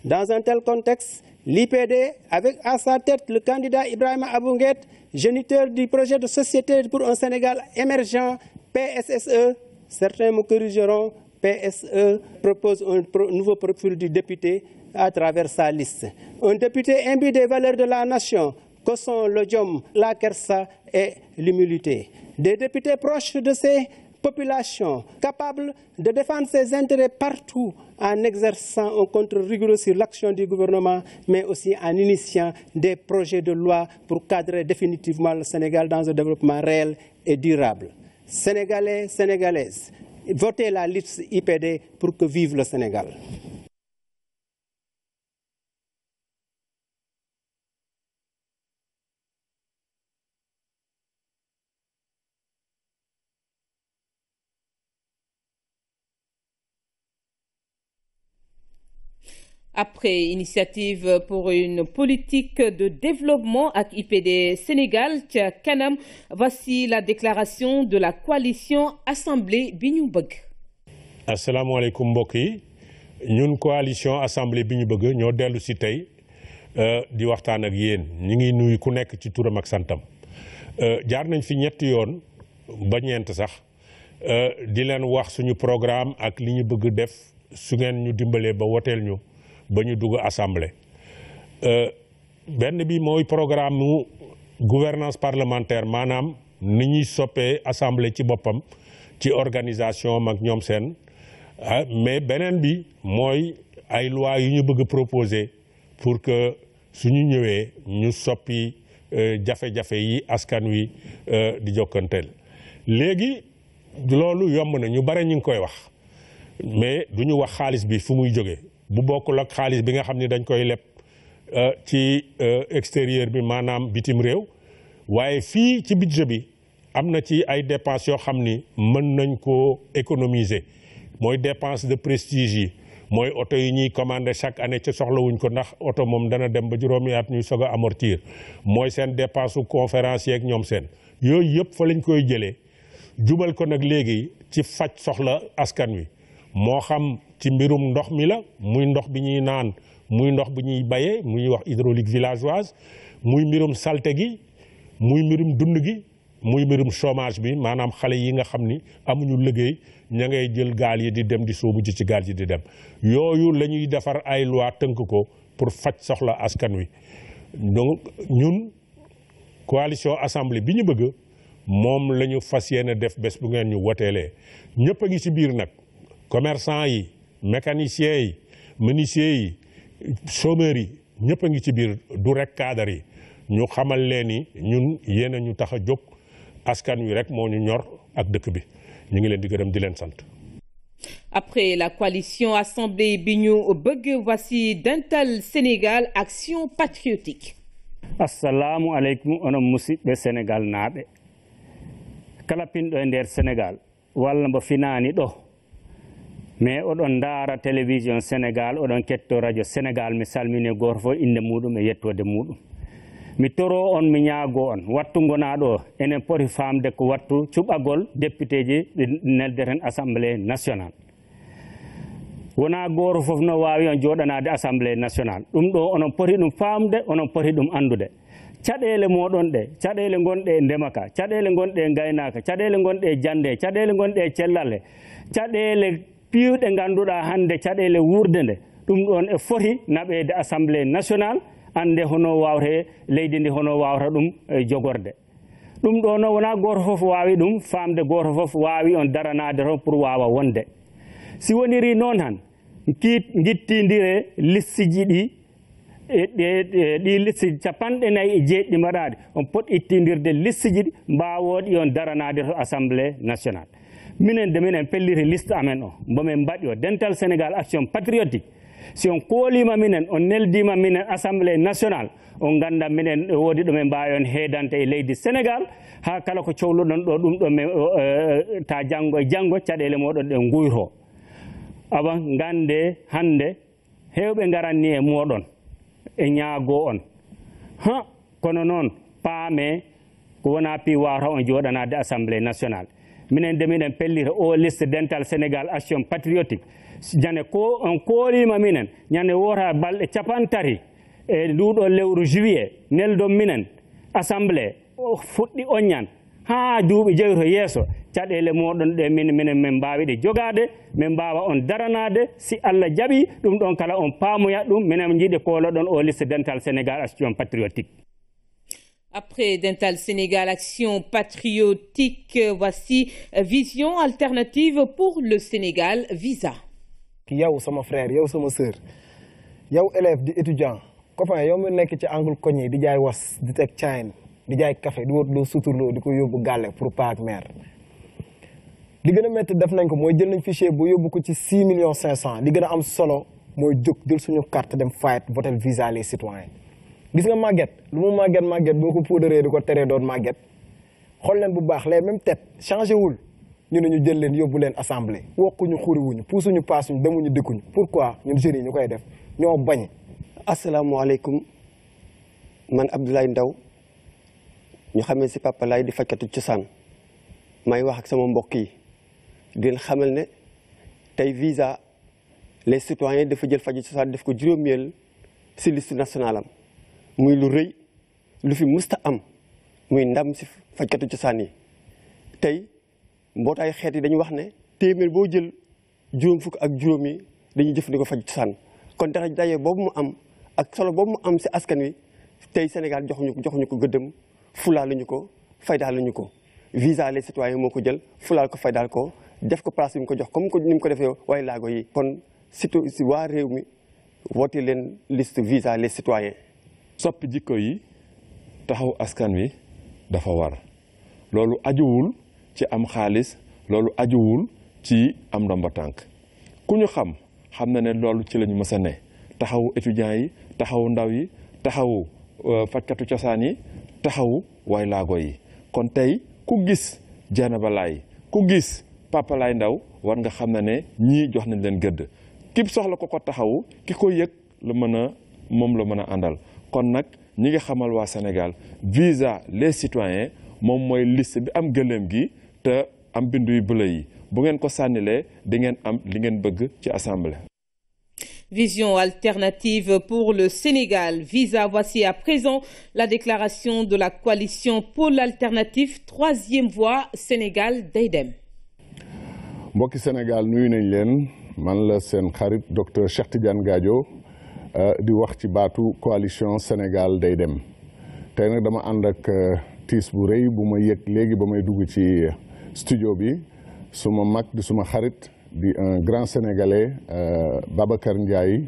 Dans un tel contexte, l'IPD, avec à sa tête le candidat Ibrahima Abounguet, géniteur du projet de société pour un Sénégal émergent, PSSE, certains me corrigeront, PSE propose un nouveau profil du député à travers sa liste. Un député imbu des valeurs de la nation, que sont le diom, la kersa et l'humilité. Des députés proches de ces populations, capables de défendre ses intérêts partout en exerçant un contrôle rigoureux sur l'action du gouvernement, mais aussi en initiant des projets de loi pour cadrer définitivement le Sénégal dans un développement réel et durable. Sénégalais, Sénégalaises, votez la liste IPD pour que vive le Sénégal. Après Initiative pour une politique de développement avec IPD Sénégal ca kanam, voici la déclaration de la coalition Assemblée bi ñu bëgg. asalaamaaleykum mbokk yi ñun coalition Assemblée bi ñu bëgg ñoo dellu si tey di waxtaan ak yéen ñi ngi nuyu ku nekk ci turam ak santam jaar nañ fi ñetti yoon ba ñeent sax di leen wax suñu programme ak li ñu bëgg def su ngeen ñu dimbalee ba woteel ñu ba ñu dugg assemblée benn bi mooy programme nu gouvernance parlementaire maanaam ni ñuy soppee assemblée ci boppam ci organisation mag ñoom seen mais beneen bi mooy ay loi yu ñu bëgg proposer pour que suñu ñëwee ñu soppi jafe-jafe yi askan wi di jokkanteel léegi loolu yomb na ñu bare ñu ngi koy wax mais du ñu wax xaalis bi fu muy jóge bu bokkul ak xaalis bi nga xam ne dañ koy leb ci extérieur bi maanaam bitim réew waaye fii ci budget bi am na ci ay dépenses yoo xam ni mën nañ koo économiser mooy dépense de prestige yi mooy oto yi ñuy commandé chaque année ci soxlawuñ ko ndax oto moom dana dem ba juróomi at ñuy soog a amortir mooy seen dépense su conférence yeeg ñoom seen yooyu yëpp fa lañ koy jëlee jubal ko nag léegi ci faj soxla askan wi moo xam ci mbirum ndox mi la muy ndox bi ñuy naan muy ndox bi ñuy bayee muy wax hydraulique villageoise muy mbirum salte gi muy mbirum dund gi muy mbirum chômage bi maanaam xale yi nga xam ni amuñu liggéey ña ngay jël gaal yi di dem di sóobu ci gaal yi di dem yooyu la ñuy defar ay loi tënk ko pour faj soxla askan wi donc ñun coalition assemblée bi ñu bëgg moom la ñu fas yéene def bés bu ngeen ñu woteelee ñëpp a ngi ci biir nag commerçant yi mécaniciens yi menuisiers yi chômeurs yi ñëpp a ngi ci biir du rek cadre yi ñu xamal leen ni ñun yéen a ñu tax a jóg askan wi rek moo ñu ñor ak dëkk bi ñu ngi leen di gërëm di leen sant. Après la coalition Assemblée bi ñu bëgg, voici Dental Sénégal Action Patriotique. Assalamu aleykum onon musidɓe Sénégal naaɓe kala pinɗo e nder Sénégal walla mbo finani ɗo mais oɗon ndaara télévision Sénégal oɗon ketto radio Sénégal mi salmini goto fof inde muɗum e yettode muɗum mi toro on mi ñaago on wattu gonaɗo enen poti famde ko wattu cuɓagol député ji ɗi neldeten assemblée nationale wona goto fof no wawi on joɗanade assemblée nationale ɗum ɗo onon poti ɗum famde onon poti ɗum andude caɗele moɗon ɗe caɗele gonɗe e ndemaka caɗele gonɗe e gaynaka caɗele gonɗe e jande caɗele gonɗe e cellalle caɗele piiwɗe ganduɗa hande caɗele wurde nde ɗum ɗon e foti naɓede assemblée nationale ande hono wawre leydi ndi hono wawata ɗum jogorde ɗum ɗo no wona goto fof wawi ɗum famde goto fof wawi on daranade toon pour wawa wonde si woniri noon han gittidire listiji ɗi ɗi liste capanɗe nayyi e jeeɗiɗi mbaɗaɗe on poɗ ittidirde listiji ɗi mbawoɗi on daranade to assemblée nationale minen de minen pelliri liste amen o mbomin mbaɗi o Dental Sénégal Action Patriotique si on koolima minen on neldima minen assemblée nationale on ganda minen woodi ɗo min mbawi on heedante e leydi Sénégal ha kala ko cohluɗon ɗo ɗum ɗo min ta janggo e janggo caɗele moɗon ɗe guyto awa gande hande hewɓe garanni e moɗon e ñaago on ha kono noon paame ko wona pi wawata on joɗanade assemblée nationale minen de minen pellita o liste Dental Sénégal Action Patriotique jane ko on koolima minen ñande wota balɗe capantati e nduɗo lewru juillet neldon minen assemblée fuɗɗi on ñan ha duuɓi jeeyi to yeeso caɗele moɗon ɗe minen min mbawi ɗe jogade min mbawa on daranade si Allah jaaɓi ɗum ɗon kala on paamoya ɗum minen jiiɗi kooloɗon o liste Dental Sénégal Action Patriotique. Après Dental Sénégal Action Patriotique, voici Vision alternative pour le Sénégal, Visa. yow sama frère yow sama sœur yow élève di étudiant copain yow mi nekk ci angle cogné di jaay was di teg cain di jaay café di wut loo suturloo di ko yóbbu gàlle pour pa ak mère li gën a métti def nañ ko mooy jël nañ fichier bu yóbbu ko ci 6 millions 500 li gën a am solo mooy jóg jël suñu carte dem fayet voter visa les citoyens gis nga màgget lu mu màgget boo ko puudaree di ko teree doon màgget xool leen bu baax les mêmes têtes changé wul ñu ne ñu jël leen yóbbu leen assemblée wokkuñu xuriwuñu puusuñu paasuñu demuñu dëkkuñu pourquoi ñun jeunes yi ñu koy def ñoo bañ. asalaamaaleykum man Abdoulaye Ndaw ñu xamee si Papa Laye di fajkatu cosaan may wax ak sama mbokk yi di leen xamal ne tey visa les citoyens dafa jël faju cosaan def ko juróomeel si liste nationale am muy lu rëy lu fi musta am muy ndam si fajkatu cosaan yi tey mbootaay xeet yi dañu wax ne téeméer boo jël juróom fukk ak juróom yi dañuy jëfandikoo faju cosaan kon dara daje boobu mu am ak solo boobu mu am si askan wi tey Sénégal joxuñu ko gëddëm fulaa lañu ko faydaa lañu ko visa les citoyens moo ko jël fulaal ko faydaal ko def ko place bi mu ko jox comme ni mu ko defee waaye laago yi kon surtout si waa réew mi woote leen liste visa les citoyens. soppi jikko yi taxaw askan wi dafa war loolu ajuwul ci am xaalis loolu ajuwul ci am ndomba tànk ku ñu xam na ne loolu ci lañu mës a ne taxawu étudiants yi taxawu ndaw yi taxawu fajkatu cosaan yi taxawu way laago yi kon tey ku gis Dieynaba Laye ku gis Papa Laye Ndaw war nga xam ne ñii jox nañ leen gëdd ki soxla ko taxawu ki ko yëg moom la mën a àndal kon nag ñi ngi xamal waa Sénégal visa les citoyens moom mooy liste bi am gëléem gi te am bindu yu bële yi bu ngeen ko sànnilee di ngeen am li ngeen bëgg ci assemblée. Vision alternative pour le Sénégal. Visa, voici à présent la déclaration de la coalition Pôle alternatif, troisième voie Sénégal day dem. mbokki Sénégal nuyu nañ leen man la seen xarit docteur Cheikh Tidiane Gadio di wax ci baatu coalition Sénégal day dem tey nag dama ànd ak tiis bu rëy bu ma yëg léegi ba may dugg ci studio bi suma mag di suma xarit di un grand sénégalais Babacar Ndiaye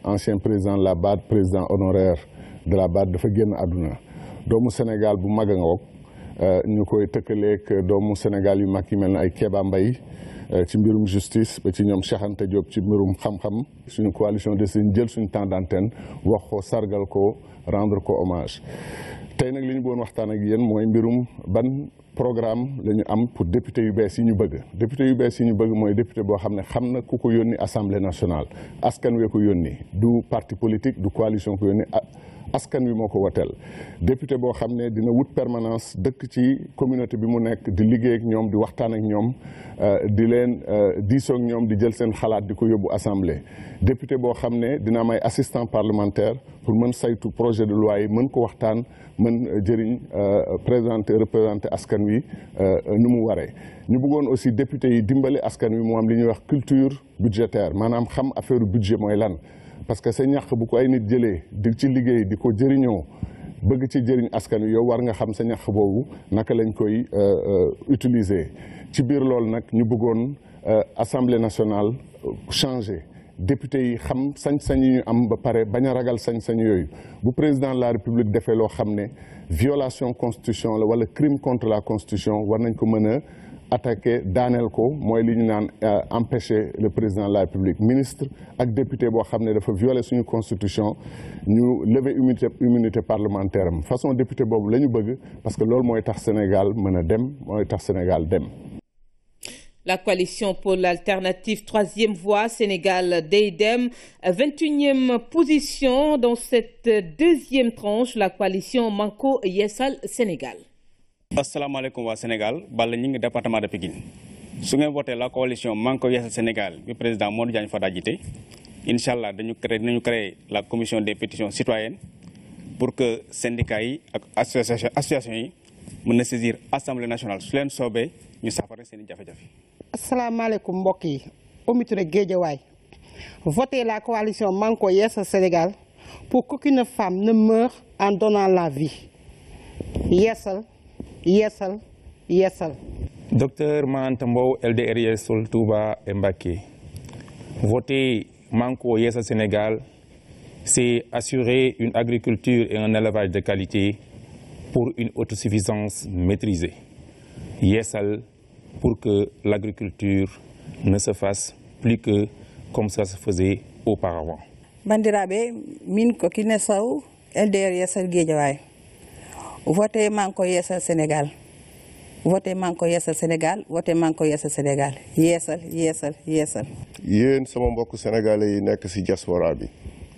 ancien président de la BAD président honoraire de la BAD dafa génn àdduna doomu Sénégal bu mag a ngoog ñu koy tëkkaleeg doomu Sénégal yu mag yi mel na ay Kéba Mbaye ci mbirum justice ba ci ñoom Cheikh Anta Diop ci mbirum xam-xam suñu coalition de suñ jël suñu temps d'antenne wax ko sargal ko rendre ko hommage tey nag li ñu bëggoon waxtaan ak yéen mooy mbirum ban programme la ñu am pour député yu bees yi ñu bëgg député yu bees yi ñu bëgg mooy député boo xam ne xam na ku ko yónni assemblée nationale askan wee ko yónni du parti politique du coalition ko yónni askan wi moo ko woteel député boo xam ne dina wut permanence dëkk ci communauté bi mu nekk di liggéey ak ñoom di waxtaan ak ñoom di leen diisoo ak ñoom di jël seen xalaat di ko yóbbu assemblée député boo xam ne dina am ay assistant parlementaire pour mën saytu projet de loi yi mën ko waxtaan mën jëriñ représenter askan wi nu mu waree ñu bëggoon aussi député yi dimbali askan wi mu am li ñuy wax culture budgétaire maanaam xam affaire budget mooy lan parce que sa ñàq bu ko ay nit jëlee di ci liggéey di ko jëriñoo bëgg ci jëriñ askan wi yow war nga xam sa ñàq boobu naka lañ koy utiliser ci biir loolu nag ñu bëggoon assemblée nationale changer député yi xam sañ-sañ yi ñu am ba pare bañ a ragal sañ-sañ yooyu bu président de la république defee loo xam ne violation constitution la wala crime contre la constitution war nañ ko mën a attaqué daaneel ko mooy li ñu naan empêcher le président de la république ministre ak député boo xam ne dafa violer suñu constitution ñu lever immunité parlementaire am façon député boobu la ñu bëgg parce que loolu mooy tax Sénégal mën a dem mooy tax Sénégal dem. La coalition Pôle alternatif, troisième voie, Sénégal day dem, 21e position dans cette deuxième tranche, la coalition Manko Yeesal Sénégal. asalaamaaleykum waa Sénégal Balla ñi ngi département de Pikine su ngeen voté la coalition Manko Yeesal Sénégal bi président Modou Diagne Fada jiite incha allah dinañu créer la commission des pétitions citoyennes pour que syndicats yi ak association yi mën na saisir assemblée nationale su leen soobee ñu saafara seen i jafe-jafe. asalaamaaleykum mbokk yi Oumy Touré Guédiawaye voter la coalition Manko Yeesal Sénégal pour qu'aucune femme ne meure en donnant la vie. Yeesal. Yeesal, Yeesal. Docteur Manta Mbow, LDR Yeesal Touba et Mbacké. Voter Manko Yeesal Sénégal, c'est assurer une agriculture et un élevage de qualité pour une autosuffisance maîtrisée. Yeesal pour que l'agriculture ne se fasse plus que comme ça se faisait auparavant. Bandiraɓe, min ko Kiné Sow, LDR Yeesal Guédiawaye. Votez Manko Yeesal Sénégal. Votez Manko Yeesal Sénégal. Votez Manko Yeesal Sénégal. Yeesal, Yeesal, Yeesal. yéen sama mbokk sénégalais yi nekk ci diaspora bi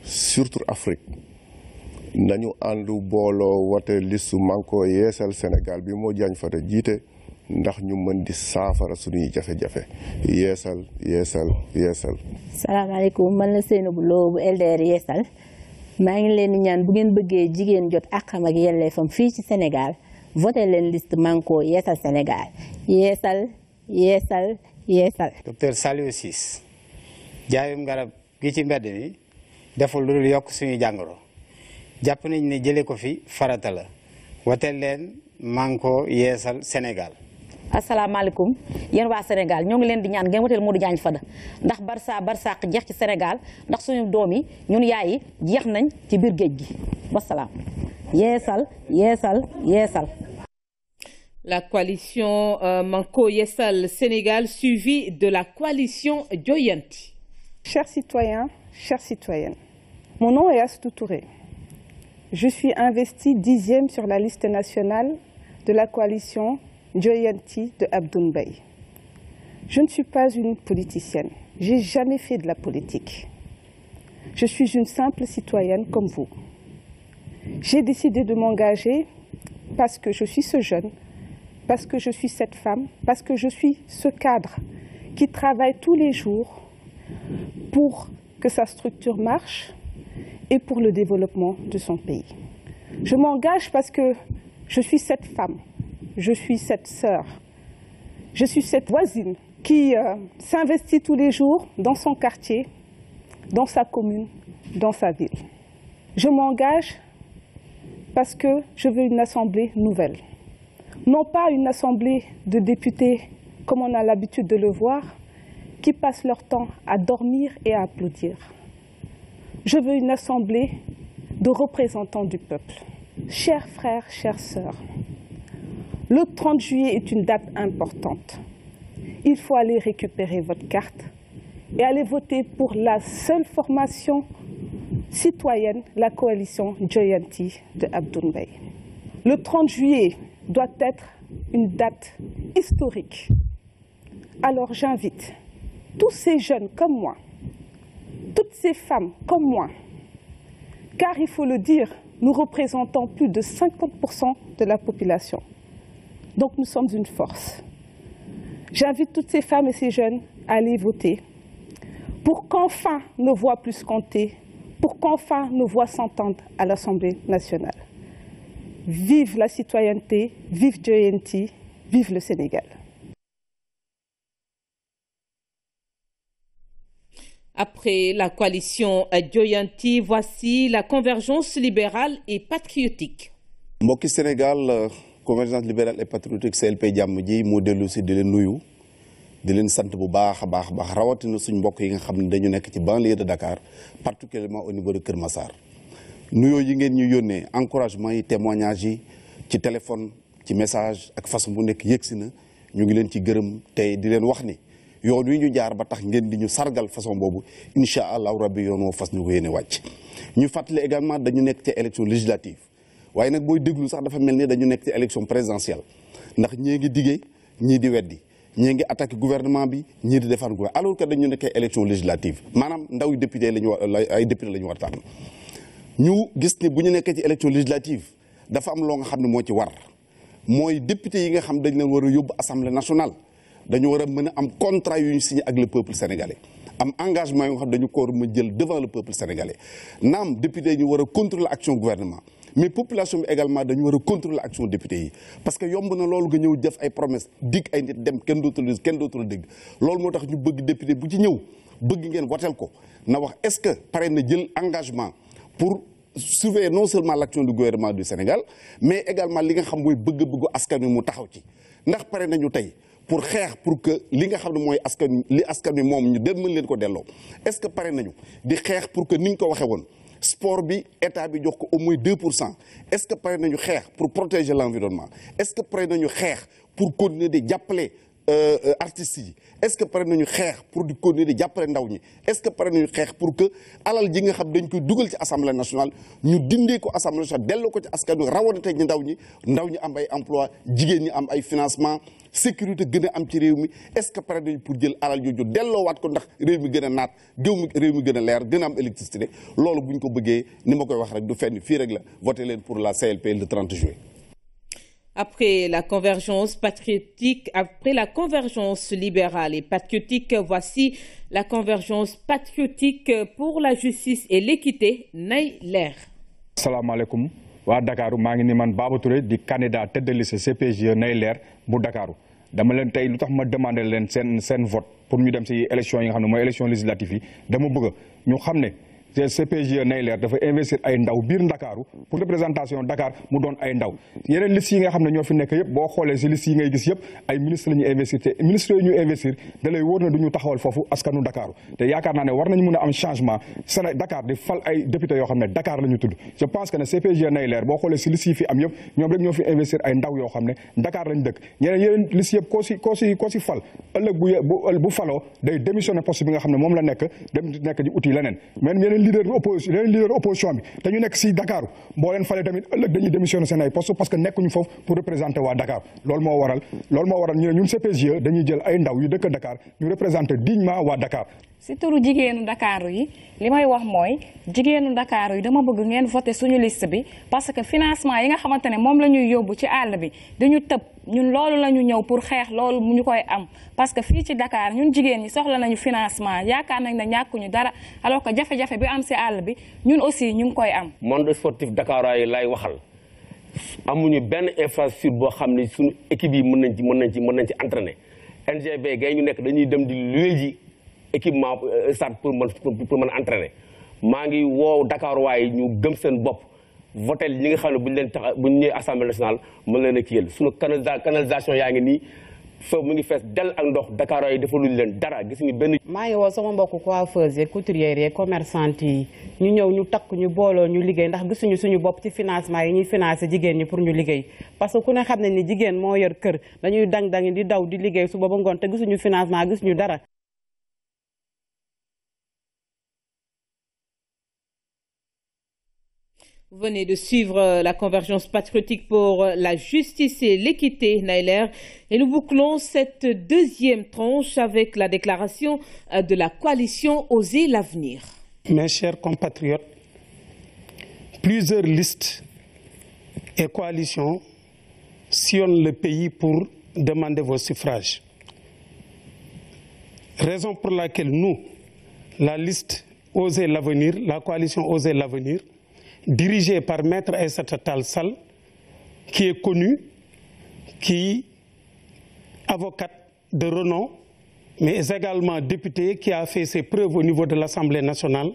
surtout Afrique nañu àndu booloo wote listu Manko Yeesal Sénégal bi moo Diagne Fada jiite ndax ñu mën di saafara suñuy jafe-jafe yeesal yeesal yeesal. salaamaaleykum man la Seynabou Lo bu LDR Yeesal. maa ngi leen di ñaan bu ngeen bëggee jigéen jot àqam ak yelleefam fii ci Sénégal voté leen liste Manko Yeesal Sénégal yeesal yeesal yeesal. docteur Saliou Ciss jaayum garab gi ci mbedd mi deful lu dul yokk suñu jàngoro jàpp nañ ne jëlee ko fi farata la wote leen Manko Yeesal Sénégal. asalaamaaleykum yéen waa Sénégal ñoo ngi leen di ñaan ngeen woteel Modou Diagne Fada ndax barsaq jeex ci Sénégal ndax suñu doom yi ñun yaay yi jeex nañ ci biir géej gi wasalaam. Yeesal Yeesal Yeesal. La coalition Manko Yeesal Sénégal suivie de la coalition Joyanti. Chers citoyens, chères citoyennes, mon nom est Astou Touré. Je suis investie 10e sur la liste nationale de la coalition Joyanti de Abdoul Mbaye. Je ne suis pas une politicienne. Je n'ai jamais fait de la politique. Je suis une simple citoyenne comme vous. J'ai décidé de m'engager parce que je suis ce jeune, parce que je suis cette femme, parce que je suis ce cadre qui travaille tous les jours pour que sa structure marche et pour le développement de son pays. Je m'engage parce que je suis cette femme, je suis cette sœur, je suis cette voisine qui s'investit tous les jours dans son quartier, dans sa commune, dans sa ville. Je m'engage parce que je veux une assemblée nouvelle. Non pas une assemblée de députés comme on a l'habitude de le voir, qui passent leur temps à dormir et à applaudir. Je veux une assemblée de représentants du peuple. Chers frères, chères sœurs, le 30 juillet est une date importante. Il faut aller récupérer votre carte et aller voter pour la seule formation citoyenne, la coalition Joyanti de Abdoul Mbaye. Le 30 juillet doit être une date historique. Alors j'invite tous ces jeunes comme moi, toutes ces femmes comme moi, car il faut le dire, nous représentons plus de 50% de la population. Donc nous sommes une force. J'invite toutes ces femmes et ces jeunes à aller voter pour qu'enfin nos voix puissent compter, pour qu'enfin nos voix s'entendent à l'Assemblée nationale. Vive la citoyenneté, vive Joyanti, vive le Sénégal. Après la coalition Joyanti, voici la convergence libérale et patriotique. mbokki Sénégal convergence libérale et patriotique CLP jàmm ji moo dellu si di leen nuyu di leen sant bu baax a baax rawatina suñ mbokk yi nga xam ne dañu nekk ci banlieue de Dakar particulièrement au niveau de Kër Massar. nuyoo yi ngeen ñu yónnee encouragement yi témoignage yi ci téléphone ci message ak façon bu nekk yëgsi na ñu ngi leen ci gërëm tey di leen wax ni yoon wi ñu jaar ba tax ngeen di ñu sargal façon boobu incha allahu rabbi yoon woo fas ñu ko yéene wàcc. ñu fàttali également dañu nekk ci élection législative waaye nag booy déglu sax dafa mel ni dañu nekk ci élection présidentielle ndax ñii ngi diggee ñii di weddi ñii ngi attaqué gouvernement bi ñii di défendre gouvernement alors que dañu nekkee élection législative maanaam ndaw député lañu war ay député la ñu war tànn ñu gis ni bu ñu nekkee ci élection législative dafa am loo nga xam ne moo ci war mooy député yi nga xam dañ leen war a yóbbu assemblée nationale dañu war a mën a am contrat yu ñu signé ak le peuple sénégalais am engagement yu nga xam dañu ko war a mën jël devant le peuple sénégalais naam député yi ñu war a contrôler action gouvernement mais population bi également dañu war a contrôler action député yi parce que yomb na loolu nga ñëw def ay promesse dig ay nit dem kenn dootul dégg loolu moo tax ñu bëgg député bu ci ñëw bëgg ngeen woteel ko na wax est-ce que pare na jël engagement pour surveiller non seulement l'action du gouvernement du Sénégal mais également li nga xam mooy bëgg-bëggu askan wi mu taxaw ci ndax pare nañu tey pour xeex pour que li nga xam ne mooy askan wi moom ñu dem mën leen ko delloo est-ce que pare nañu di xeex pour que ni ñu ko waxee woon sport bi état bi jox ko au moins 2% est-ce que pare nañu xeex pour protéger l'environnement est-ce que pare nañu xeex pour continuer di jàppale artistes yi est-ce que pare nañu xeex pour di continuer di jàppale ndaw ñi est-ce que pare nañu xeex pour que alal ji nga xam dañ koy dugal ci assemblée nationale ñu dindee ko assemblée nationale delloo ko ci askan wi rawatina ñi ndaw ñi am ay emploi jigéen ñi am ay financement sécurité gën a am ci réew mi est-ce que pare nañu pour jël alal jooju delloowaat ko ndax réew mi gën a naat réew mi gën a leer gën a am électricité loolu bu ñu ko bëggee ni ma koy wax rek du fenn fii rek la voté leen pour la CLP le 30 juillet. Après la convergence patriotique, après la convergence libérale et patriotique, voici la convergence patriotique pour la justice et l'équité, nay leer. Salaamaaleykum waa Dakar maa ngi ni man Baba Touré di candidat tête de liste CPJ nay leer bu Dakar dama leen tey lu tax ma demandé leen seen vote pour ñu dem ci élection yi nga xam ne mooy élection législative yi dama bëgg ñu xam ne CPGE nay leer dafa investir ay ndaw biir Ndakaaru pour représentation Dakar mu doon ay ndaw yeneen liste yi nga xam ne ñoo fi nekk yëpp boo xoolee si liste yi ngay gis yëpp ay ministre la ñuy investir te ministre yooyu ñuy investir da lay wóor na du ñu taxawal foofu askanu Dakaaru te yaakaar naa ne war nañu mën a am changement Dakar di fal ay député yoo xam ne Dakar la ñu tudd je pense que ne CPGE nay leer boo xoolee si liste yi fi am yëpp ñoom rek ñoo fi investir ay ndaw yoo xam ne Dakar lañ dëkk yeneen liste yëpp koo si fal ëllëg bu faloo day démissionné poste bi nga xam ne moom la nekk dem nekk di uti leneen mais yeneen leader opposition bi te ñu nekk si Dakar boo leen falee tamit ëllëg dañuy démissionné seen ay poste parce que nekkuñu foofu pour représenter waa Dakar loolu moo waral ñu ne ñun CPGE dañuy jël ay ndaw yu dëkk Dakar ñu représenter dignement waa Dakar. si turu jigéenu Dakar yi li may wax mooy jigéenu Dakar yi dama bëgg ngeen voté suñu liste bi parce que financement yi nga xamante ne moom la ñuy yóbbu ci àll bi dañu tëb ñun loolu la ñu ñëw pour xeex loolu ñu koy am parce que fii ci Dakar ñun jigéen ñi soxla nañu financement yaakaar nañ ne ñàkkuñu dara alors que jafe-jafe bi am si àll bi ñun aussi ñu ngi koy am. monde sportif Dakar yi lay waxal amuñu benn infrastructure boo xam ne suñu équipe yi mën nañ ci entraîner NGB gay ñu nekk dañuy dem di luwe ji équipement stade pour mën a entraîner maa ngi woow Dakar waaye ñu gëm seen bopp voté ñi nga xam ne bu ñu ñëwee assemblée nationale mën leen a kiyal suñu canalisation yaa ngi nii foofu mu ngi fees del ak ndox Dakar waaye defaluñu leen dara gis nga benn. maa ngi woo sama mbokku coiffeuse yeeg couturière yeeg commerçante yi ñu ñëw ñu takk ñu booloo ñu liggéey ndax gisuñu suñu bopp ci financement yi ñuy financé jigéen ñi pour ñu liggéey parce que ku ne xam ne ni jigéen moo yor kër dañuy dang-dangi di daw di liggéey suba ba ngoon te gisuñu financement gisuñu dara. Vous venez de suivre la convergence patriotique pour la justice et l'équité, Naïler. Et nous bouclons cette deuxième tranche avec la déclaration de la coalition Oser l'avenir. Mes chers compatriotes, plusieurs listes et coalitions sillonnent le pays pour demander vos suffrages. Raison pour laquelle nous, la liste Oser l'avenir, la coalition Oser l'avenir, dirigée par Maître Aïssata Tall Sall, qui est connue, qui est avocate de renom, mais est également députée, qui a fait ses preuves au niveau de l'Assemblée nationale,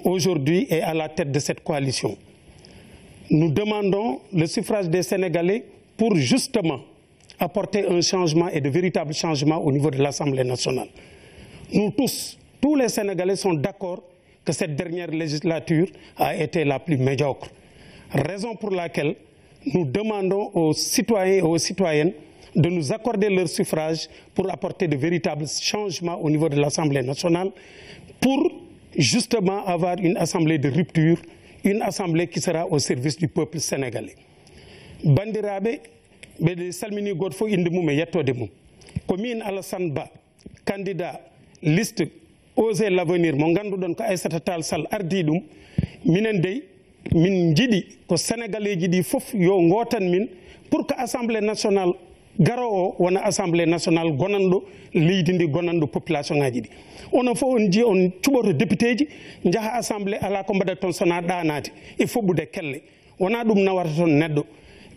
aujourd'hui est à la tête de cette coalition. Nous demandons le suffrage des Sénégalais pour justement apporter un changement et de véritables changements au niveau de l'Assemblée nationale. Nous tous les Sénégalais sont d'accord que cette dernière législature a été la plus médiocre. Raison pour laquelle nous demandons aux citoyens et aux citoyennes de nous accorder leur suffrage pour apporter de véritables changements au niveau de l'Assemblée nationale, pour justement avoir une assemblée de rupture, une assemblée qui sera au service du peuple sénégalais. Bandirabe, be salmini godfo inde mum e yettode mum. Ko min Alassane Ba, candidat liste Oser l'avenir mo ganduɗon ko Aïssata Tall Sall ardi ɗum minen dey min jiɗi ko sénégalais ji ɗi fof yo gotan min pour que assemblée nationale garo o wona assemblée nationale gonanɗo leydi ndi gonanɗo population ngaji ɗi onon fof on ji on cuɓoto député ji jaaha assemblée ala ko mbaɗat toon sona ɗanade e foɓɓude kelle wona ɗum nawata toon neɗɗo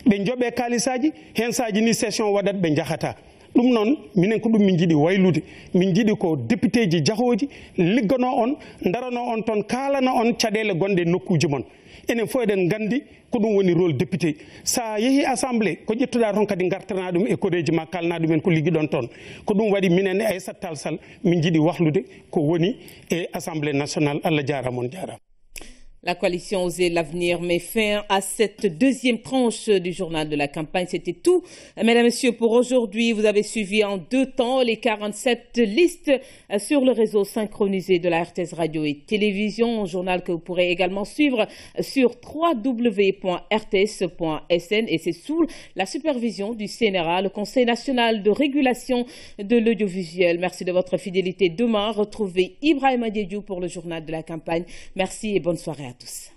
ɓe jooɓe kalisaji hen saji ni session waɗat ɓe jahata ɗum noon minen ko ɗum min jiɗi waylude min jiɗi ko député ji jahoji liggano on darano on toon kalana on caɗele gonɗe nokkuji mon enen fof eɗen gandi ko ɗum woni rôle député sa yeehi assemblée ko ƴettuɗa toon kadi gartana ɗum e koreji ma kalna ɗumen ko ligguiɗon toon ko ɗum waɗi minen e Aïssata Tall Sall min jiɗi wahlude ko woni e assemblée nationale Allah jarama on jarama. La coalition Oser l'avenir met fin à cette deuxième tranche du journal de la campagne. C'était tout. Mesdames et messieurs, pour aujourd'hui, vous avez suivi en 2 temps les 47 listes sur le réseau synchronisé de la RTS Radio et Télévision. Un journal que vous pourrez également suivre sur www.rts.sn et c'est sous la supervision du CNRA, le Conseil national de régulation de l'audiovisuel. Merci de votre fidélité. Demain, retrouvez Ibrahima Diédhiou pour le journal de la campagne. Merci et bonne soirée à tous.